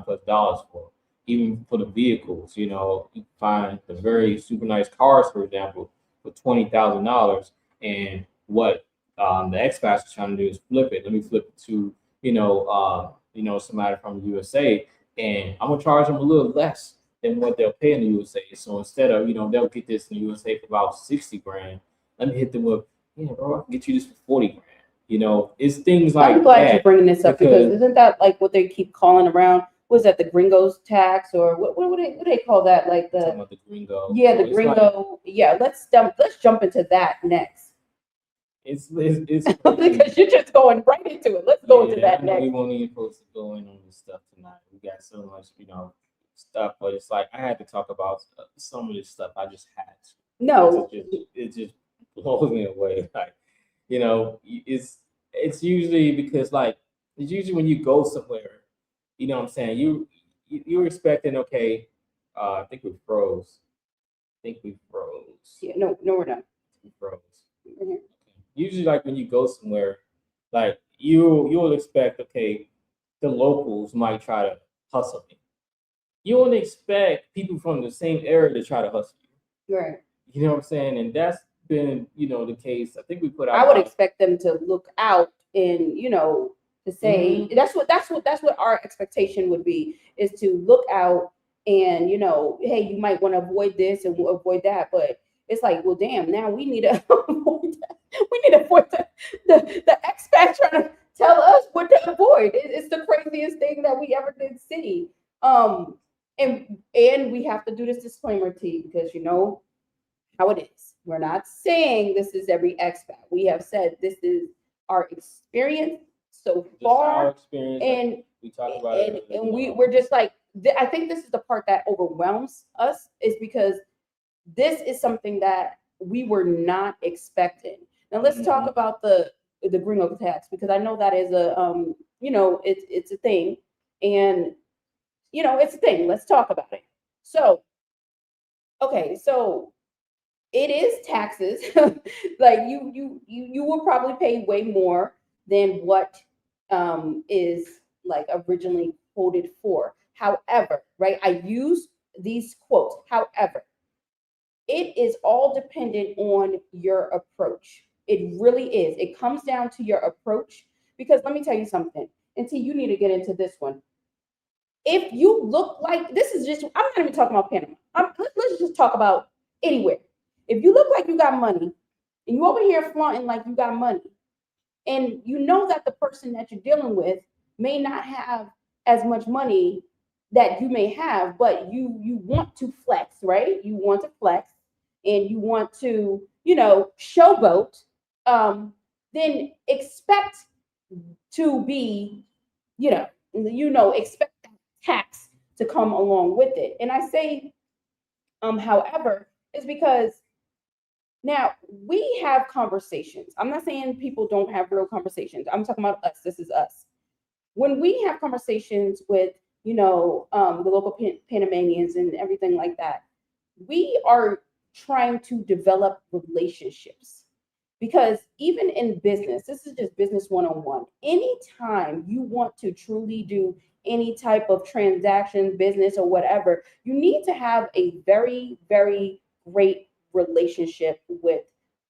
plus dollars for it. Even for the vehicles, you can find the very super nice cars, for example, for $20,000. And what the expats are trying to do is flip it. Let me flip it to, somebody from the USA, and I'm gonna charge them a little less than what they'll pay in the USA. So instead of, they'll get this in the USA for about 60 grand, let me hit them with, yeah, bro, I can get you this for 40 grand. It's things like that. I'm glad you're bringing this up, because isn't that like what they keep calling around? was that, the gringos tax, or what do they call that? Like Talking the, about the gringo. yeah, So the it's like, gringo. Yeah, let's jump into that next. it's crazy. Because you're just going right into it. Let's go into Yeah, that I know we next. won't even supposed to go in on this stuff tonight. We got so much, stuff, but it's like I had to talk about some of this stuff. I just had to. No, It just blows me away. Like, it's usually because like it's usually when you go somewhere, you know what I'm saying? You're expecting, okay, I think we froze. I think we froze. yeah, no, we're not. We froze. Mhm. Usually like when you go somewhere, like you'll expect, okay, the locals might try to hustle me. You won't expect people from the same area to try to hustle you. Right. You know what I'm saying? And that's been, the case. I think we put out I would about expect them to look out and, to say, that's what our expectation would be, is to look out and, hey, you might want to avoid this and avoid that. But it's like, well, damn, now we need to avoid that. We need to avoid the expat trying to tell us what to avoid. It's the craziest thing that we ever did see. And we have to do this disclaimer, T, because how it is. We're not saying this is every expat. We have said this is our experience so just our far, experience. and Like we talked about and, it. and we're just like, I think this is the part that overwhelms us, is because this is something that we were not expecting. Now let's talk about the gringo tax, because I know that is a it's a thing, and it's a thing. Let's talk about it. So, okay, so it is taxes. Like you will probably pay way more than what is like originally quoted for. However, right, I use these quotes. However, it is all dependent on your approach. It really is. It comes down to your approach, because let me tell you something. And T, you need to get into this one. If you look like, this is just, I'm not even talking about Panama. Let's just talk about anywhere. If you look like you got money and you over here flaunting like you got money, and you know that the person that you're dealing with may not have as much money that you may have, but you want to flex, right? You want to flex, and you want to, showboat, then expect to be, expect tax to come along with it. And I say, however, is because now we have conversations. I'm not saying people don't have real conversations. I'm talking about us. This is us. When we have conversations with, the local Panamanians and everything like that, we are trying to develop relationships. Because even in business, this is just business 101. Anytime you want to truly do any type of transaction, business, or whatever, you need to have a very, very great relationship with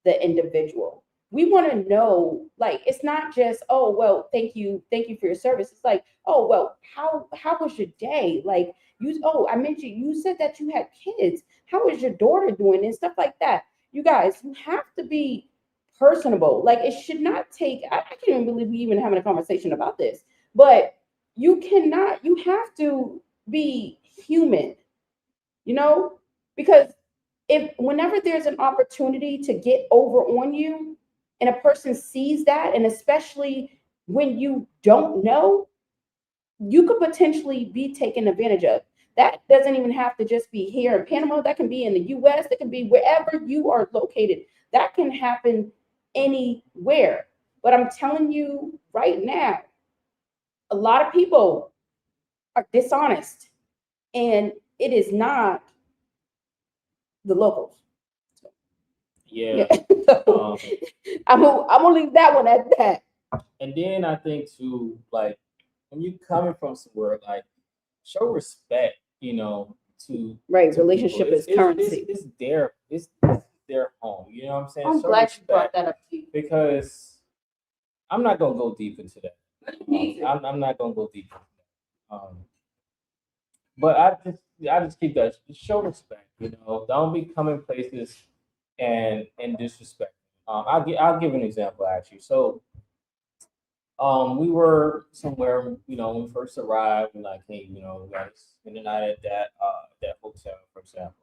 the individual. We want to know, like, it's not just, oh, well, thank you for your service. It's like, oh, well, how was your day? Like, I mentioned, you said that you had kids. How is your daughter doing, and stuff like that. You guys, you have to be personable. Like, it should not take, I can't even believe we even having a conversation about this, but you have to be human, because if whenever there's an opportunity to get over on you, and a person sees that, and especially when you don't know, you could potentially be taken advantage of. That doesn't even have to just be here in Panama. That can be in the US. That can be wherever you are located. That can happen anywhere. But I'm telling you right now, a lot of people are dishonest, and it is not the locals. Yeah. So, I'm gonna leave that one at that. And then I think too, like when you coming from somewhere, like show respect, to Right, to relationship people. is currency. It's their home. You know what I'm saying? I'm Show glad you brought respect, that up, too. because I'm not gonna go deep into that. Me too. I'm not gonna go deep. But I just keep that. Show respect. Don't be coming places and disrespect. I'll give an example actually. So We were somewhere, when we first arrived, and like, hey, we got to spend the night at that hotel, for example.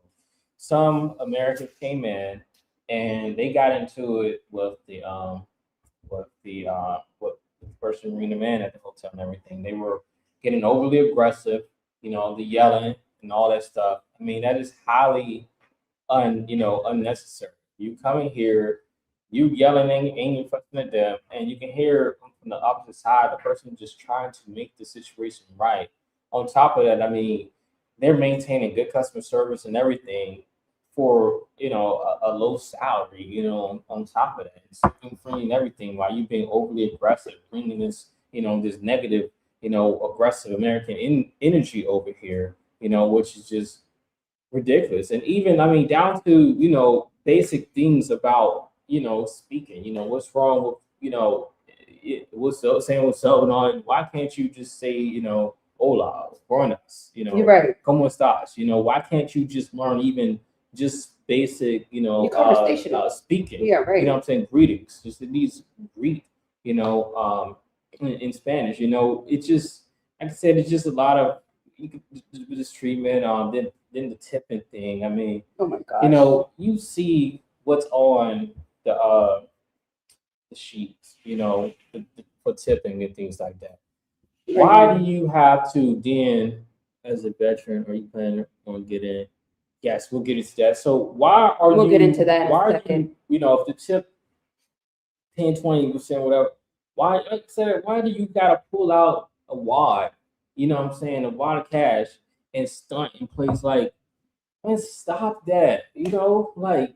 Some Americans came in and they got into it with the person bringing them in at the hotel and everything. They were getting overly aggressive, the yelling and all that stuff. I mean, that is highly unnecessary. You coming here, you yelling and you fussing at them, and you can hear from the opposite side the person just trying to make the situation right. On top of that, I mean, they're maintaining good customer service and everything for a low salary. On top of that, it's free and everything. While you being overly aggressive, bringing this negative, aggressive American energy over here. Which is just ridiculous. And even, I mean, down to, basic things about, speaking, what's wrong with, what's up, saying what's up and all. Why can't you just say, hola, buenas, You're right. como estás? Why can't you just learn even just basic, Your conversation. speaking? Yeah, right. I'm saying greetings, just at least greet, in Spanish. It's just, like I said, it's just a lot of this treatment. Then the tipping thing. I mean, Oh my gosh. you see what's on the sheets, for tipping and things like that. Why do you have to then, as a veteran, are you planning on getting? Yes, we'll get into that. So why are We'll you? get into that in Why a are second. if the tip 10, 20%, whatever, why, like I said, why do you gotta pull out a wad, what I'm saying, a wad of cash and stunt in place like, man, stop that, like,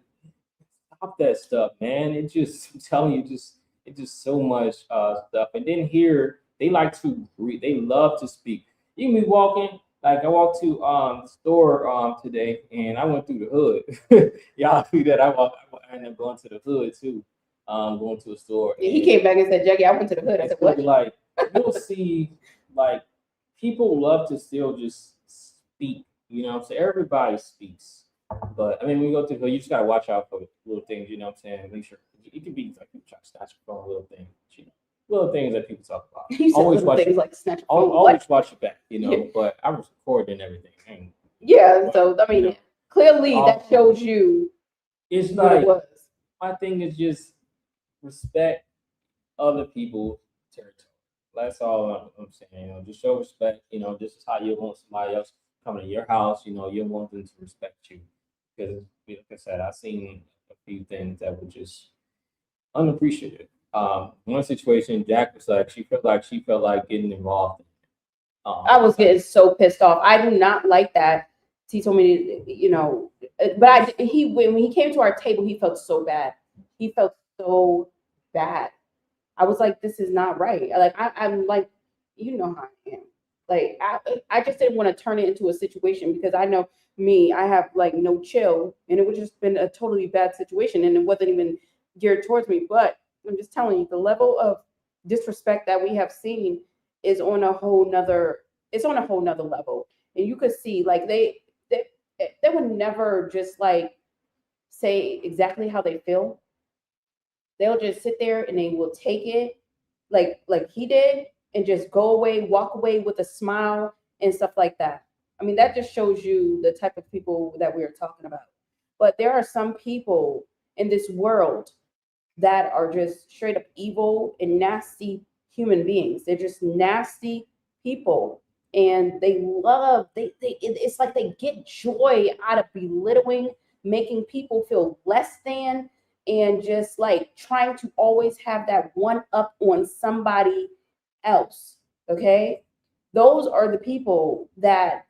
stop that stuff, man. It just, I'm telling you, it's just so much stuff. And then here, they like to read, they love to speak. You can be walking, like I walked to the store today and I went through the hood. Y'all see that I ended up going to the hood too. Going to a store. Yeah, he came back and said, Jackie, I went to the hood. I said, what? Like, you'll see, like, people love to still just speak. What I'm saying? Everybody speaks. But I mean, when you go to the hood, you just gotta watch out for little things. What I'm saying? Make sure it can be like people try to snatch your phone, little things. Little things that people talk about. You said Always little watch things your, like snatch your phone. always watch your back. Yeah. But I was recording everything. Yeah. So I mean, clearly that shows you It's what like, it was. my thing is just respect other people's territory. That's all I'm saying. Just show respect. This is how you want somebody else coming to your house. You want them to respect you. Because, like I said, I've seen a few things that were just unappreciated. One situation, Jack was like, she felt like getting involved. I was getting so pissed off. I do not like that. He told me, but when he came to our table, he felt so bad. He felt so bad. I was like, this is not right. Like, I'm like, how I am. Like, I just didn't want to turn it into a situation because I know me, I have like no chill, and it would just been a totally bad situation, and it wasn't even geared towards me. But I'm just telling you, the level of disrespect that we have seen is on a whole nother. It's on a whole nother level, and you could see like they would never just like say exactly how they feel. They'll just sit there and they will take it like he did and just go away, walk away with a smile and stuff like that. I mean, that just shows you the type of people that we are talking about. But there are some people in this world that are just straight up evil and nasty human beings. They're just nasty people. And it's like they get joy out of belittling, making people feel less than, and just like trying to always have that one up on somebody else. Okay. Those are the people that,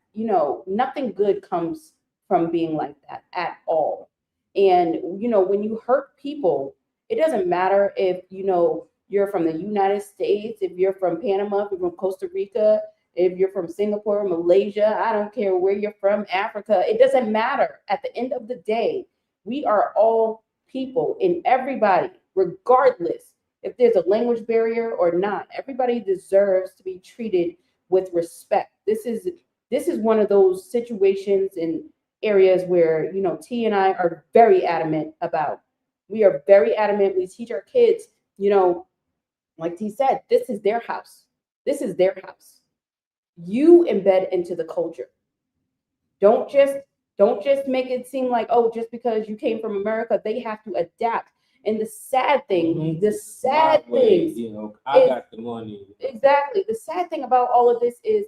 nothing good comes from being like that at all. And, when you hurt people, it doesn't matter if, you're from the United States, if you're from Panama, if you're from Costa Rica, if you're from Singapore, Malaysia, I don't care where you're from, Africa, it doesn't matter. At the end of the day, we are all people, and everybody, regardless if there's a language barrier or not, everybody deserves to be treated with respect. This is one of those situations and areas where T and I are very adamant about. We are very adamant. We teach our kids, like he said, this is their house. This is their house. You embed into the culture. Don't just make it seem like, oh, just because you came from America, they have to adapt. And the sad thing, the sad thing, you know, I got the money. Exactly. The sad thing about all of this is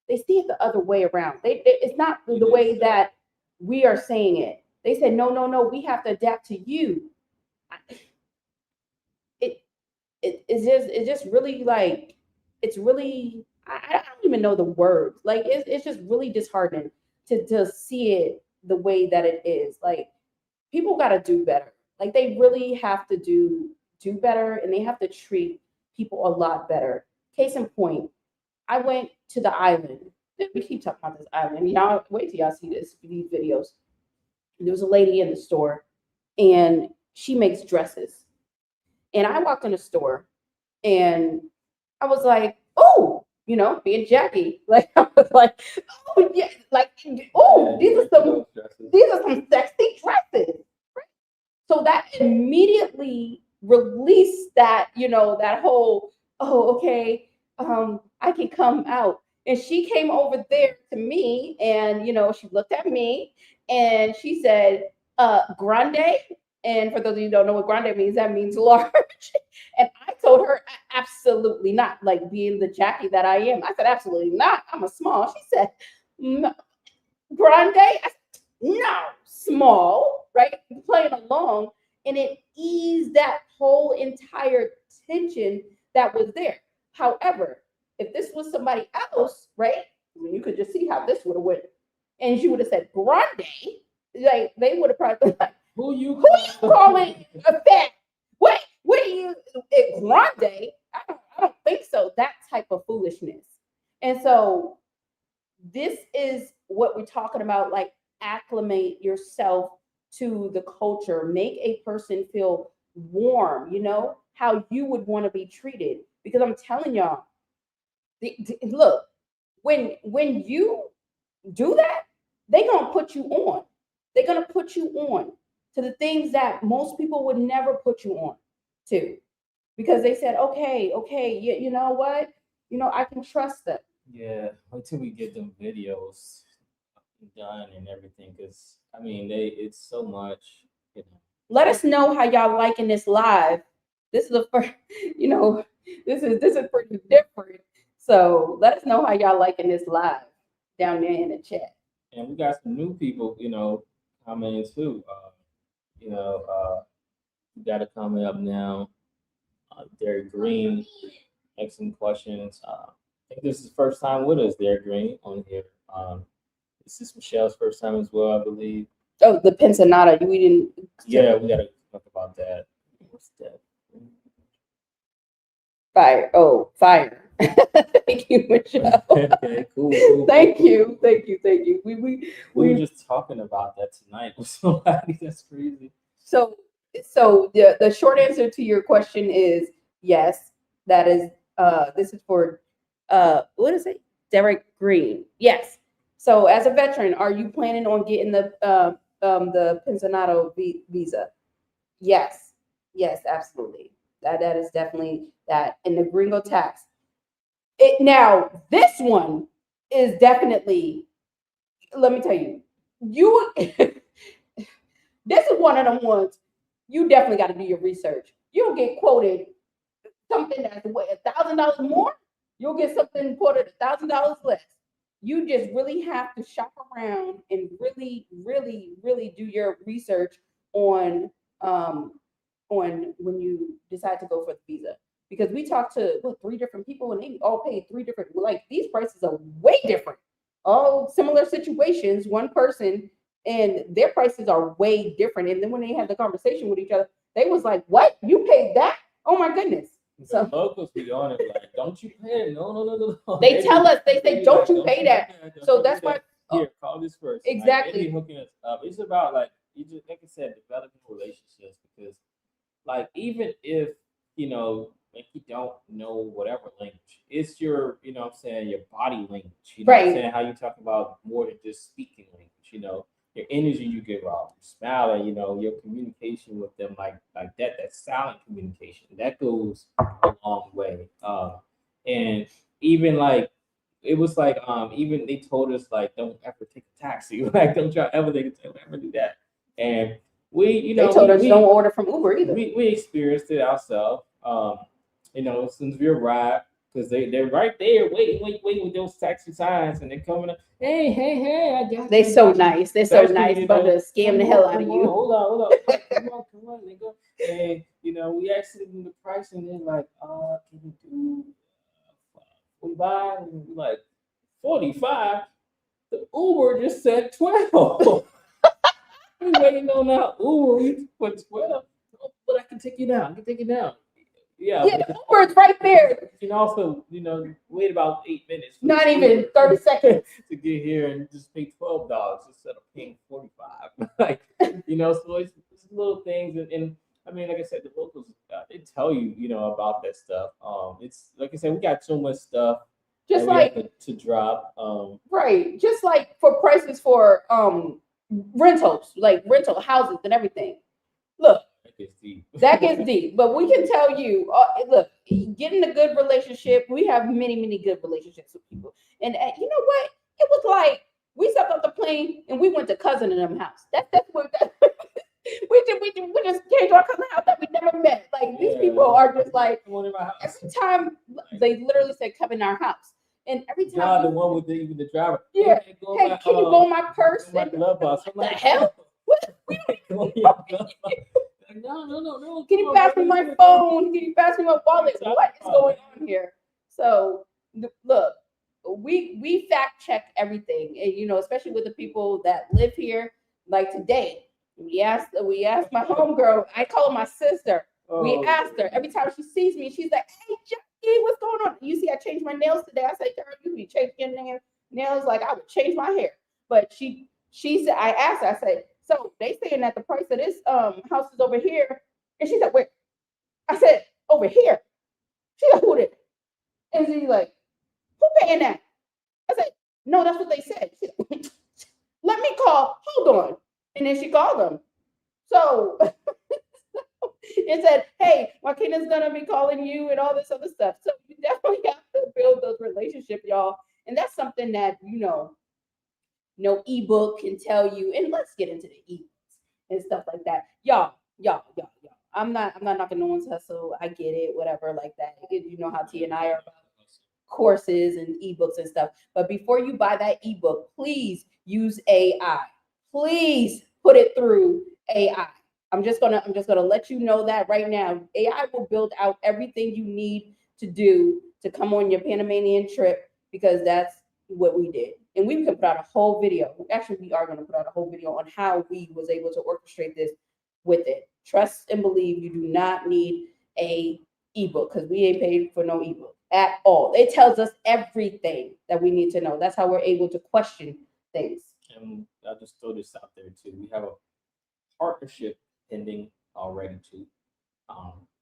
they see it the other way around. It's not the way that we are saying it. They said, no, no, no, we have to adapt to you. It's just really like, it's really, I don't even know the words. Like it's just really disheartening to see it the way that it is. Like people got to do better. Like they really have to do better, and they have to treat people a lot better. Case in point, I went to the island. We keep talking about this island. Y'all wait till y'all see these videos. There was a lady in the store, and she makes dresses. And I walked in the store, and I was like, oh, you know, being Jackie, like I was like, oh yeah, like oh, these are some sexy dresses. So that immediately released that, you know, that whole, oh, okay, I can come out. And she came over there to me, and you know, she looked at me and she said, grande. And for those of you who don't know what grande means, that means large. And I told her, absolutely not. Like being the Jackie that I am, I said, absolutely not. I'm a small. She said, no, grande. I said, no, small, right? Playing along. And it eased that whole entire tension that was there. However, if this was somebody else, right? I mean, you could just see how this would have went. And she would have said grande, like they would have probably been like, who you calling a fat? What do you grande? I don't think so. That type of foolishness. And so this is what we're talking about, like acclimate yourself to the culture, make a person feel warm, you know, how you would want to be treated. Because I'm telling y'all, look, when you do that, they're gonna put you on. They're gonna put you on to the things that most people would never put you on to, because they said, okay, you know what, you know, I can trust them. Yeah, wait till we get them videos done and everything, because I mean, it's so much. You know. Let us know how y'all liking this live. This is the first, you know, this is pretty different. So let us know how y'all liking this live down there in the chat. And we got some new people, you know, commenting too. You know, we got a comment up now. Derek Green, excellent questions. I think this is the first time with us, Derek Green, on here. This is Michelle's first time as well, I believe. Oh, the Pensanata. We didn't. Yeah, we gotta talk about that. What's that? Fire. Oh, fire. Thank you, Michelle. Okay, cool. Thank you. We were just talking about that tonight with somebody. That's crazy. So the short answer to your question is yes. That is this is for what is it? Derek Green. Yes. So as a veteran, are you planning on getting the Pensionato visa? Yes. Yes, absolutely. That is definitely that. And the Gringo tax. Now this one is definitely, let me tell you, this is one of them ones you definitely got to do your research. You'll get quoted something that's $1,000 more. You'll get something quoted $1,000 less. You just really have to shop around and really, really, really do your research on when you decide to go for the visa. Because we talked to 3 different people and they all paid 3 different, like these prices are way different. All similar situations, one person, and their prices are way different. And then when they had the conversation with each other, they was like, "What? You paid that? Oh my goodness!" So locals be on it like, "Don't you pay it? No." They tell us, they say, "Don't you pay that?" So that's why. Here, call this person. Exactly. Like, they be hooking us up. It's about like you just, like I said, developing relationships, because, like, even if you know, like, you don't know whatever language, it's your, what I'm saying, your body language. You know what I'm saying? How you talk about more than just speaking language. You know, your energy you give off, your smile, and your communication with them, like that silent communication that goes a long way. And even like it was like even they told us like don't ever take a taxi, like don't ever do that. And we They told us don't order from Uber either. we experienced it ourselves. As soon as we arrived, because they're right there waiting with those taxi signs, and they're coming up. Hey, I got They you. so nice. They're so nice, about to scam the hell out of you. Hold on. Come on, they go. And we asked them the price, and they're like, can you do 45? And we're like, 45? The Uber just said 12. We waiting on our Uber for 12. But I can take you down. Yeah, the Uber's right there. You can also, wait about 8 minutes. Not even 30 seconds to get here and just pay $12 instead of paying 45. Like, so it's little things, and I mean, like I said, the locals they tell you, about that stuff. It's like I said, we got so much stuff. Just like to drop. Right, just like for prices for rentals, like rental houses and everything. Look. That gets deep, but we can tell you, look, getting a good relationship, we have many good relationships with people. And you know what? It was like we stepped off the plane and we went to cousin in them house. That's what we just came to our cousin house that we never met. Like these people are just like every time they literally said come in our house. And every time the one with even the driver. Yeah. Hey, can you go in my purse? My glove box. What the hell? We don't even No. Can you pass me my phone? Can you pass me my wallet? What is going on here? So look, we fact check everything, and especially with the people that live here. Like today, we asked my homegirl. I call her my sister. We asked her every time she sees me. She's like, "Hey, Jackie, what's going on? You see, I changed my nails today." I said, "Girl, you be changing your nails like I would change my hair." But she said, I asked her. I said, "So they saying that the price of this house is over here," and she said, "Where?" I said, "Over here." She said, "Who did?" And she's like, "Who paying that?" I said, "No, that's what they said." She said, "Let me call. Hold on." And then she called them. So it said, "Hey, Joaquina's gonna be calling you and all this other stuff." So you definitely have to build those relationships, y'all. And that's something that no ebook can tell you. And let's get into the ebooks and stuff like that. Y'all. I'm not knocking no one's hustle. I get it, whatever, like that. You know how T and I are about courses and ebooks and stuff. But before you buy that ebook, please use AI. Please put it through AI. I'm just gonna let you know that right now. AI will build out everything you need to do to come on your Panamanian trip, because that's what we did. And we can put out a whole video. Actually, we are going to put out a whole video on how we was able to orchestrate this with it. Trust and believe, you do not need a ebook, because we ain't paid for no ebook at all. It tells us everything that we need to know. That's how we're able to question things. And I'll just throw this out there too. We have a partnership pending already too.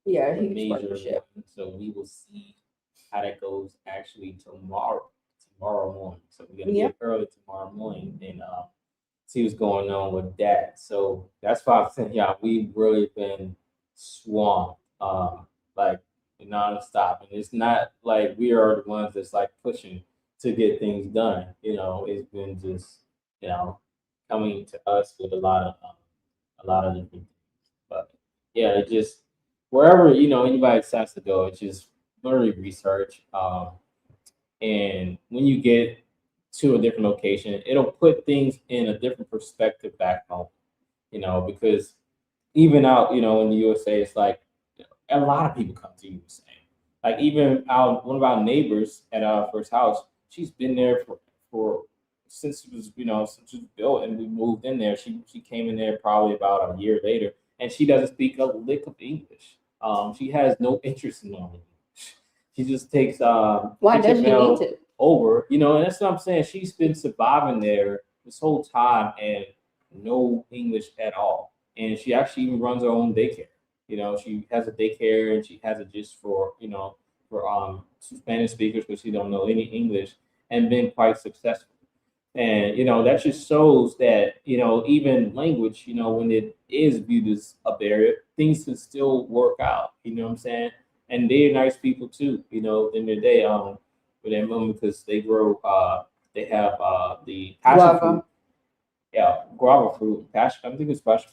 Yeah, a huge partnership. So we will see how that goes actually tomorrow morning. So we're gonna get early tomorrow morning and see what's going on with that. So that's why I'm saying, yeah, we've really been swamped, like nonstop. And it's not like we are the ones that's like pushing to get things done. It's been just, coming to us with a lot of different things. But yeah, it just wherever, anybody decides to go, it's just literally research. And when you get to a different location, it'll put things in a different perspective back home, because even out, in the USA, it's like a lot of people come to USA. Like even one of our neighbors at our first house, she's been there for since it was, since it was built and we moved in there. She came in there probably about a year later, and she doesn't speak a lick of English. She has no interest in learning English. She just takes why does she need to? Over, and that's what I'm saying. She's been surviving there this whole time and no English at all. And she actually even runs her own daycare. She has a daycare and she has it just for Spanish speakers because she don't know any English, and been quite successful. And that just shows that even language, when it is viewed as a barrier, things can still work out. You know what I'm saying? And they're nice people too. At the end of the day, with that moment because they have the passion fruit, Guava. yeah, guava fruit, passion. I think it's passion,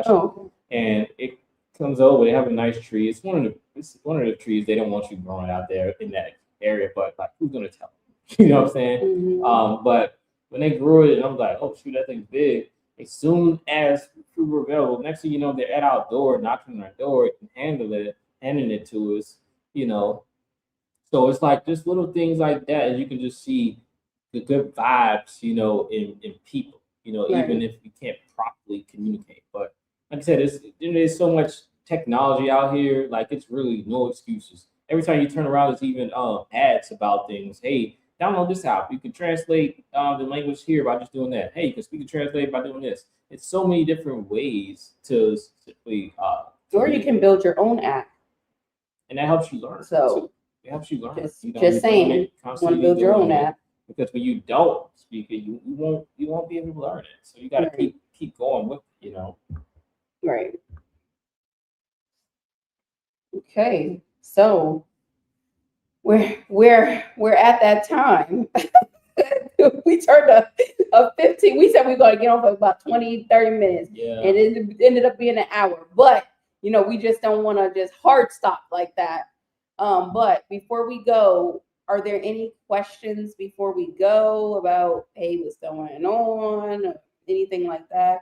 Oh, and it comes over. They have a nice tree. It's one of the trees they don't want you growing out there in that area, but like, who's gonna tell them? You know what I'm saying? hmm But when they grew it, and I'm like, oh shoot, that thing's big. As soon as fruit were available, next thing you know, they're at our door, knocking on our door, and handing it to us. You know, so it's like just little things like that, and you can just see the good vibes, in people, even right. if you can't properly communicate. But like I said, there's so much technology out here, like it's really no excuses. Every time you turn around, there's even ads about things. Hey, download this app. You can translate the language here by just doing that. Hey, you can speak and translate by doing this. It's so many different ways to simply Or you can communicate, build your own app. and that helps you learn too. So It helps you learn. just You're doing saying, it, you want to constantly build your doing own it, app. because when you don't speak it, you won't be able to learn it. So you got to Right. keep going with it. Right. Okay. So we're at that time. We turned a 15. We said we are going to get on for about 20, 30 minutes. Yeah. And it ended up being an hour. But we just don't want to just hard stop like that. But before we go, are there any questions before we go about, hey, what's going on, or anything like that?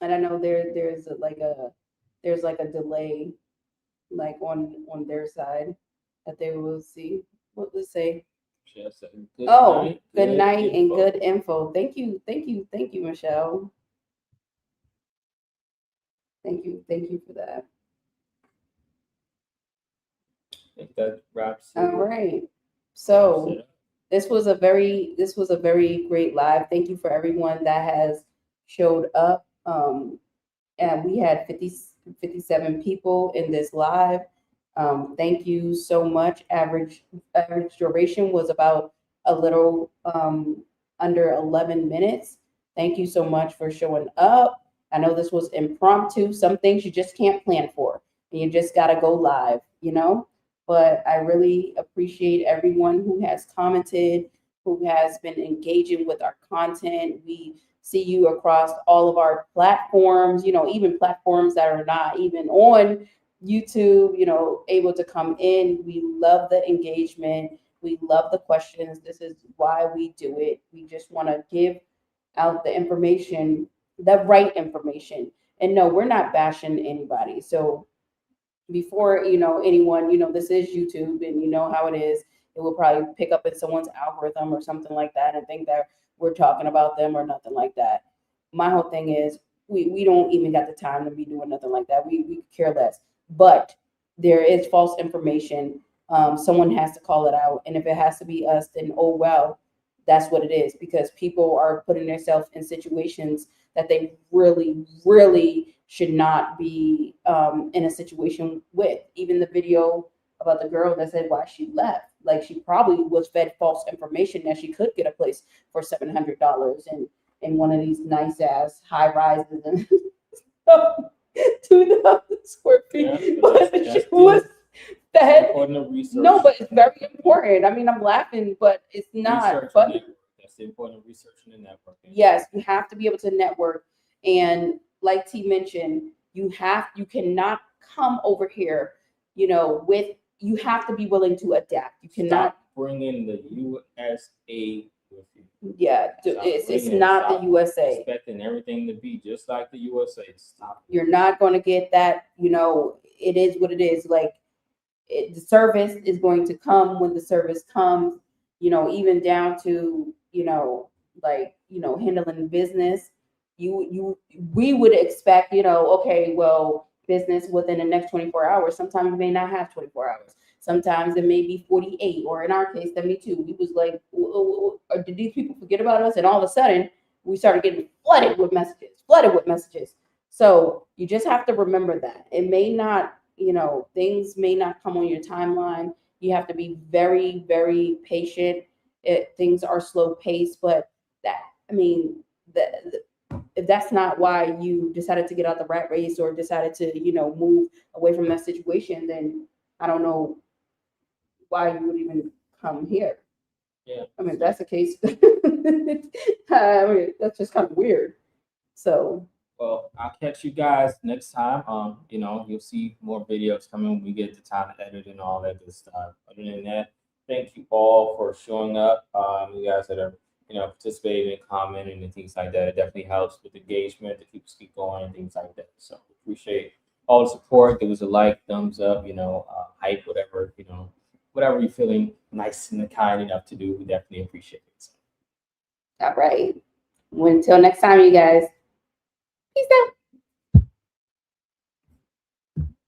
And I know there's like a delay, like on their side, that they will see. What does it say? Just a good Oh, night, good good night and info. good info. Thank you, Michelle. Thank you for that. I think that wraps All it. Right. Wraps So it up. this was a very great live. Thank you for everyone that has showed up. And we had 57 people in this live. Thank you so much. Average duration was about a little under 11 minutes. Thank you so much for showing up. I know this was impromptu. Some things you just can't plan for, and you just got to go live. But I really appreciate everyone who has commented, who has been engaging with our content. We see you across all of our platforms, even platforms that are not even on YouTube, able to come in. We love the engagement. We love the questions. This is why we do it. We just want to give out the information, the right information. And no, we're not bashing anybody. So before anyone, this is YouTube, and you know how it is. It will probably pick up in someone's algorithm or something like that and think that we're talking about them or nothing like that. My whole thing is we don't even got the time to be doing nothing like that. We care less. But there is false information. Someone has to call it out, and if it has to be us, then oh well, that's what it is, because people are putting themselves in situations that they really, really should not be in a situation with. Even the video about the girl that said why she left, like she probably was fed false information that she could get a place for $700 and in one of these nice ass high rises and 2,000 square feet. Yeah, But that's she was fed. important research. No, but it's very important. I mean, I'm laughing, but it's not Research funny. network. That's the important research in the network. Yes, you have to be able to network. And like T mentioned, you cannot come over here, you have to be willing to adapt. You cannot. Stop bringing the USA with you. Yeah, it's not the USA. Expecting everything to be just like the USA. Stop. You're not going to get that. It is what it is. Like the service is going to come when the service comes. Even down to handling business. We would expect okay, well, business within the next 24 hours. Sometimes we may not have 24 hours. Sometimes it may be 48, or in our case 72. We was like, or did these people forget about us? And all of a sudden we started getting flooded with messages. So you just have to remember that it may not, things may not come on your timeline You have to be very, very patient. Things are slow paced, but if that's not why you decided to get out the rat race or decided to, move away from that situation, then I don't know why you would even come here. Yeah. I mean, if that's the case, that's just kind of weird. So, well, I'll catch you guys next time. You'll see more videos coming when we get the time to edit and all that good stuff. Other than that, thank you all for showing up. You guys that are, participating and commenting and things like that. It definitely helps with engagement to keep us keep going and things like that. So appreciate all the support. Give us a like, thumbs up, hype, whatever, whatever you're feeling nice and kind enough to do. We definitely appreciate it. So. all right. Until next time, you guys. Peace out.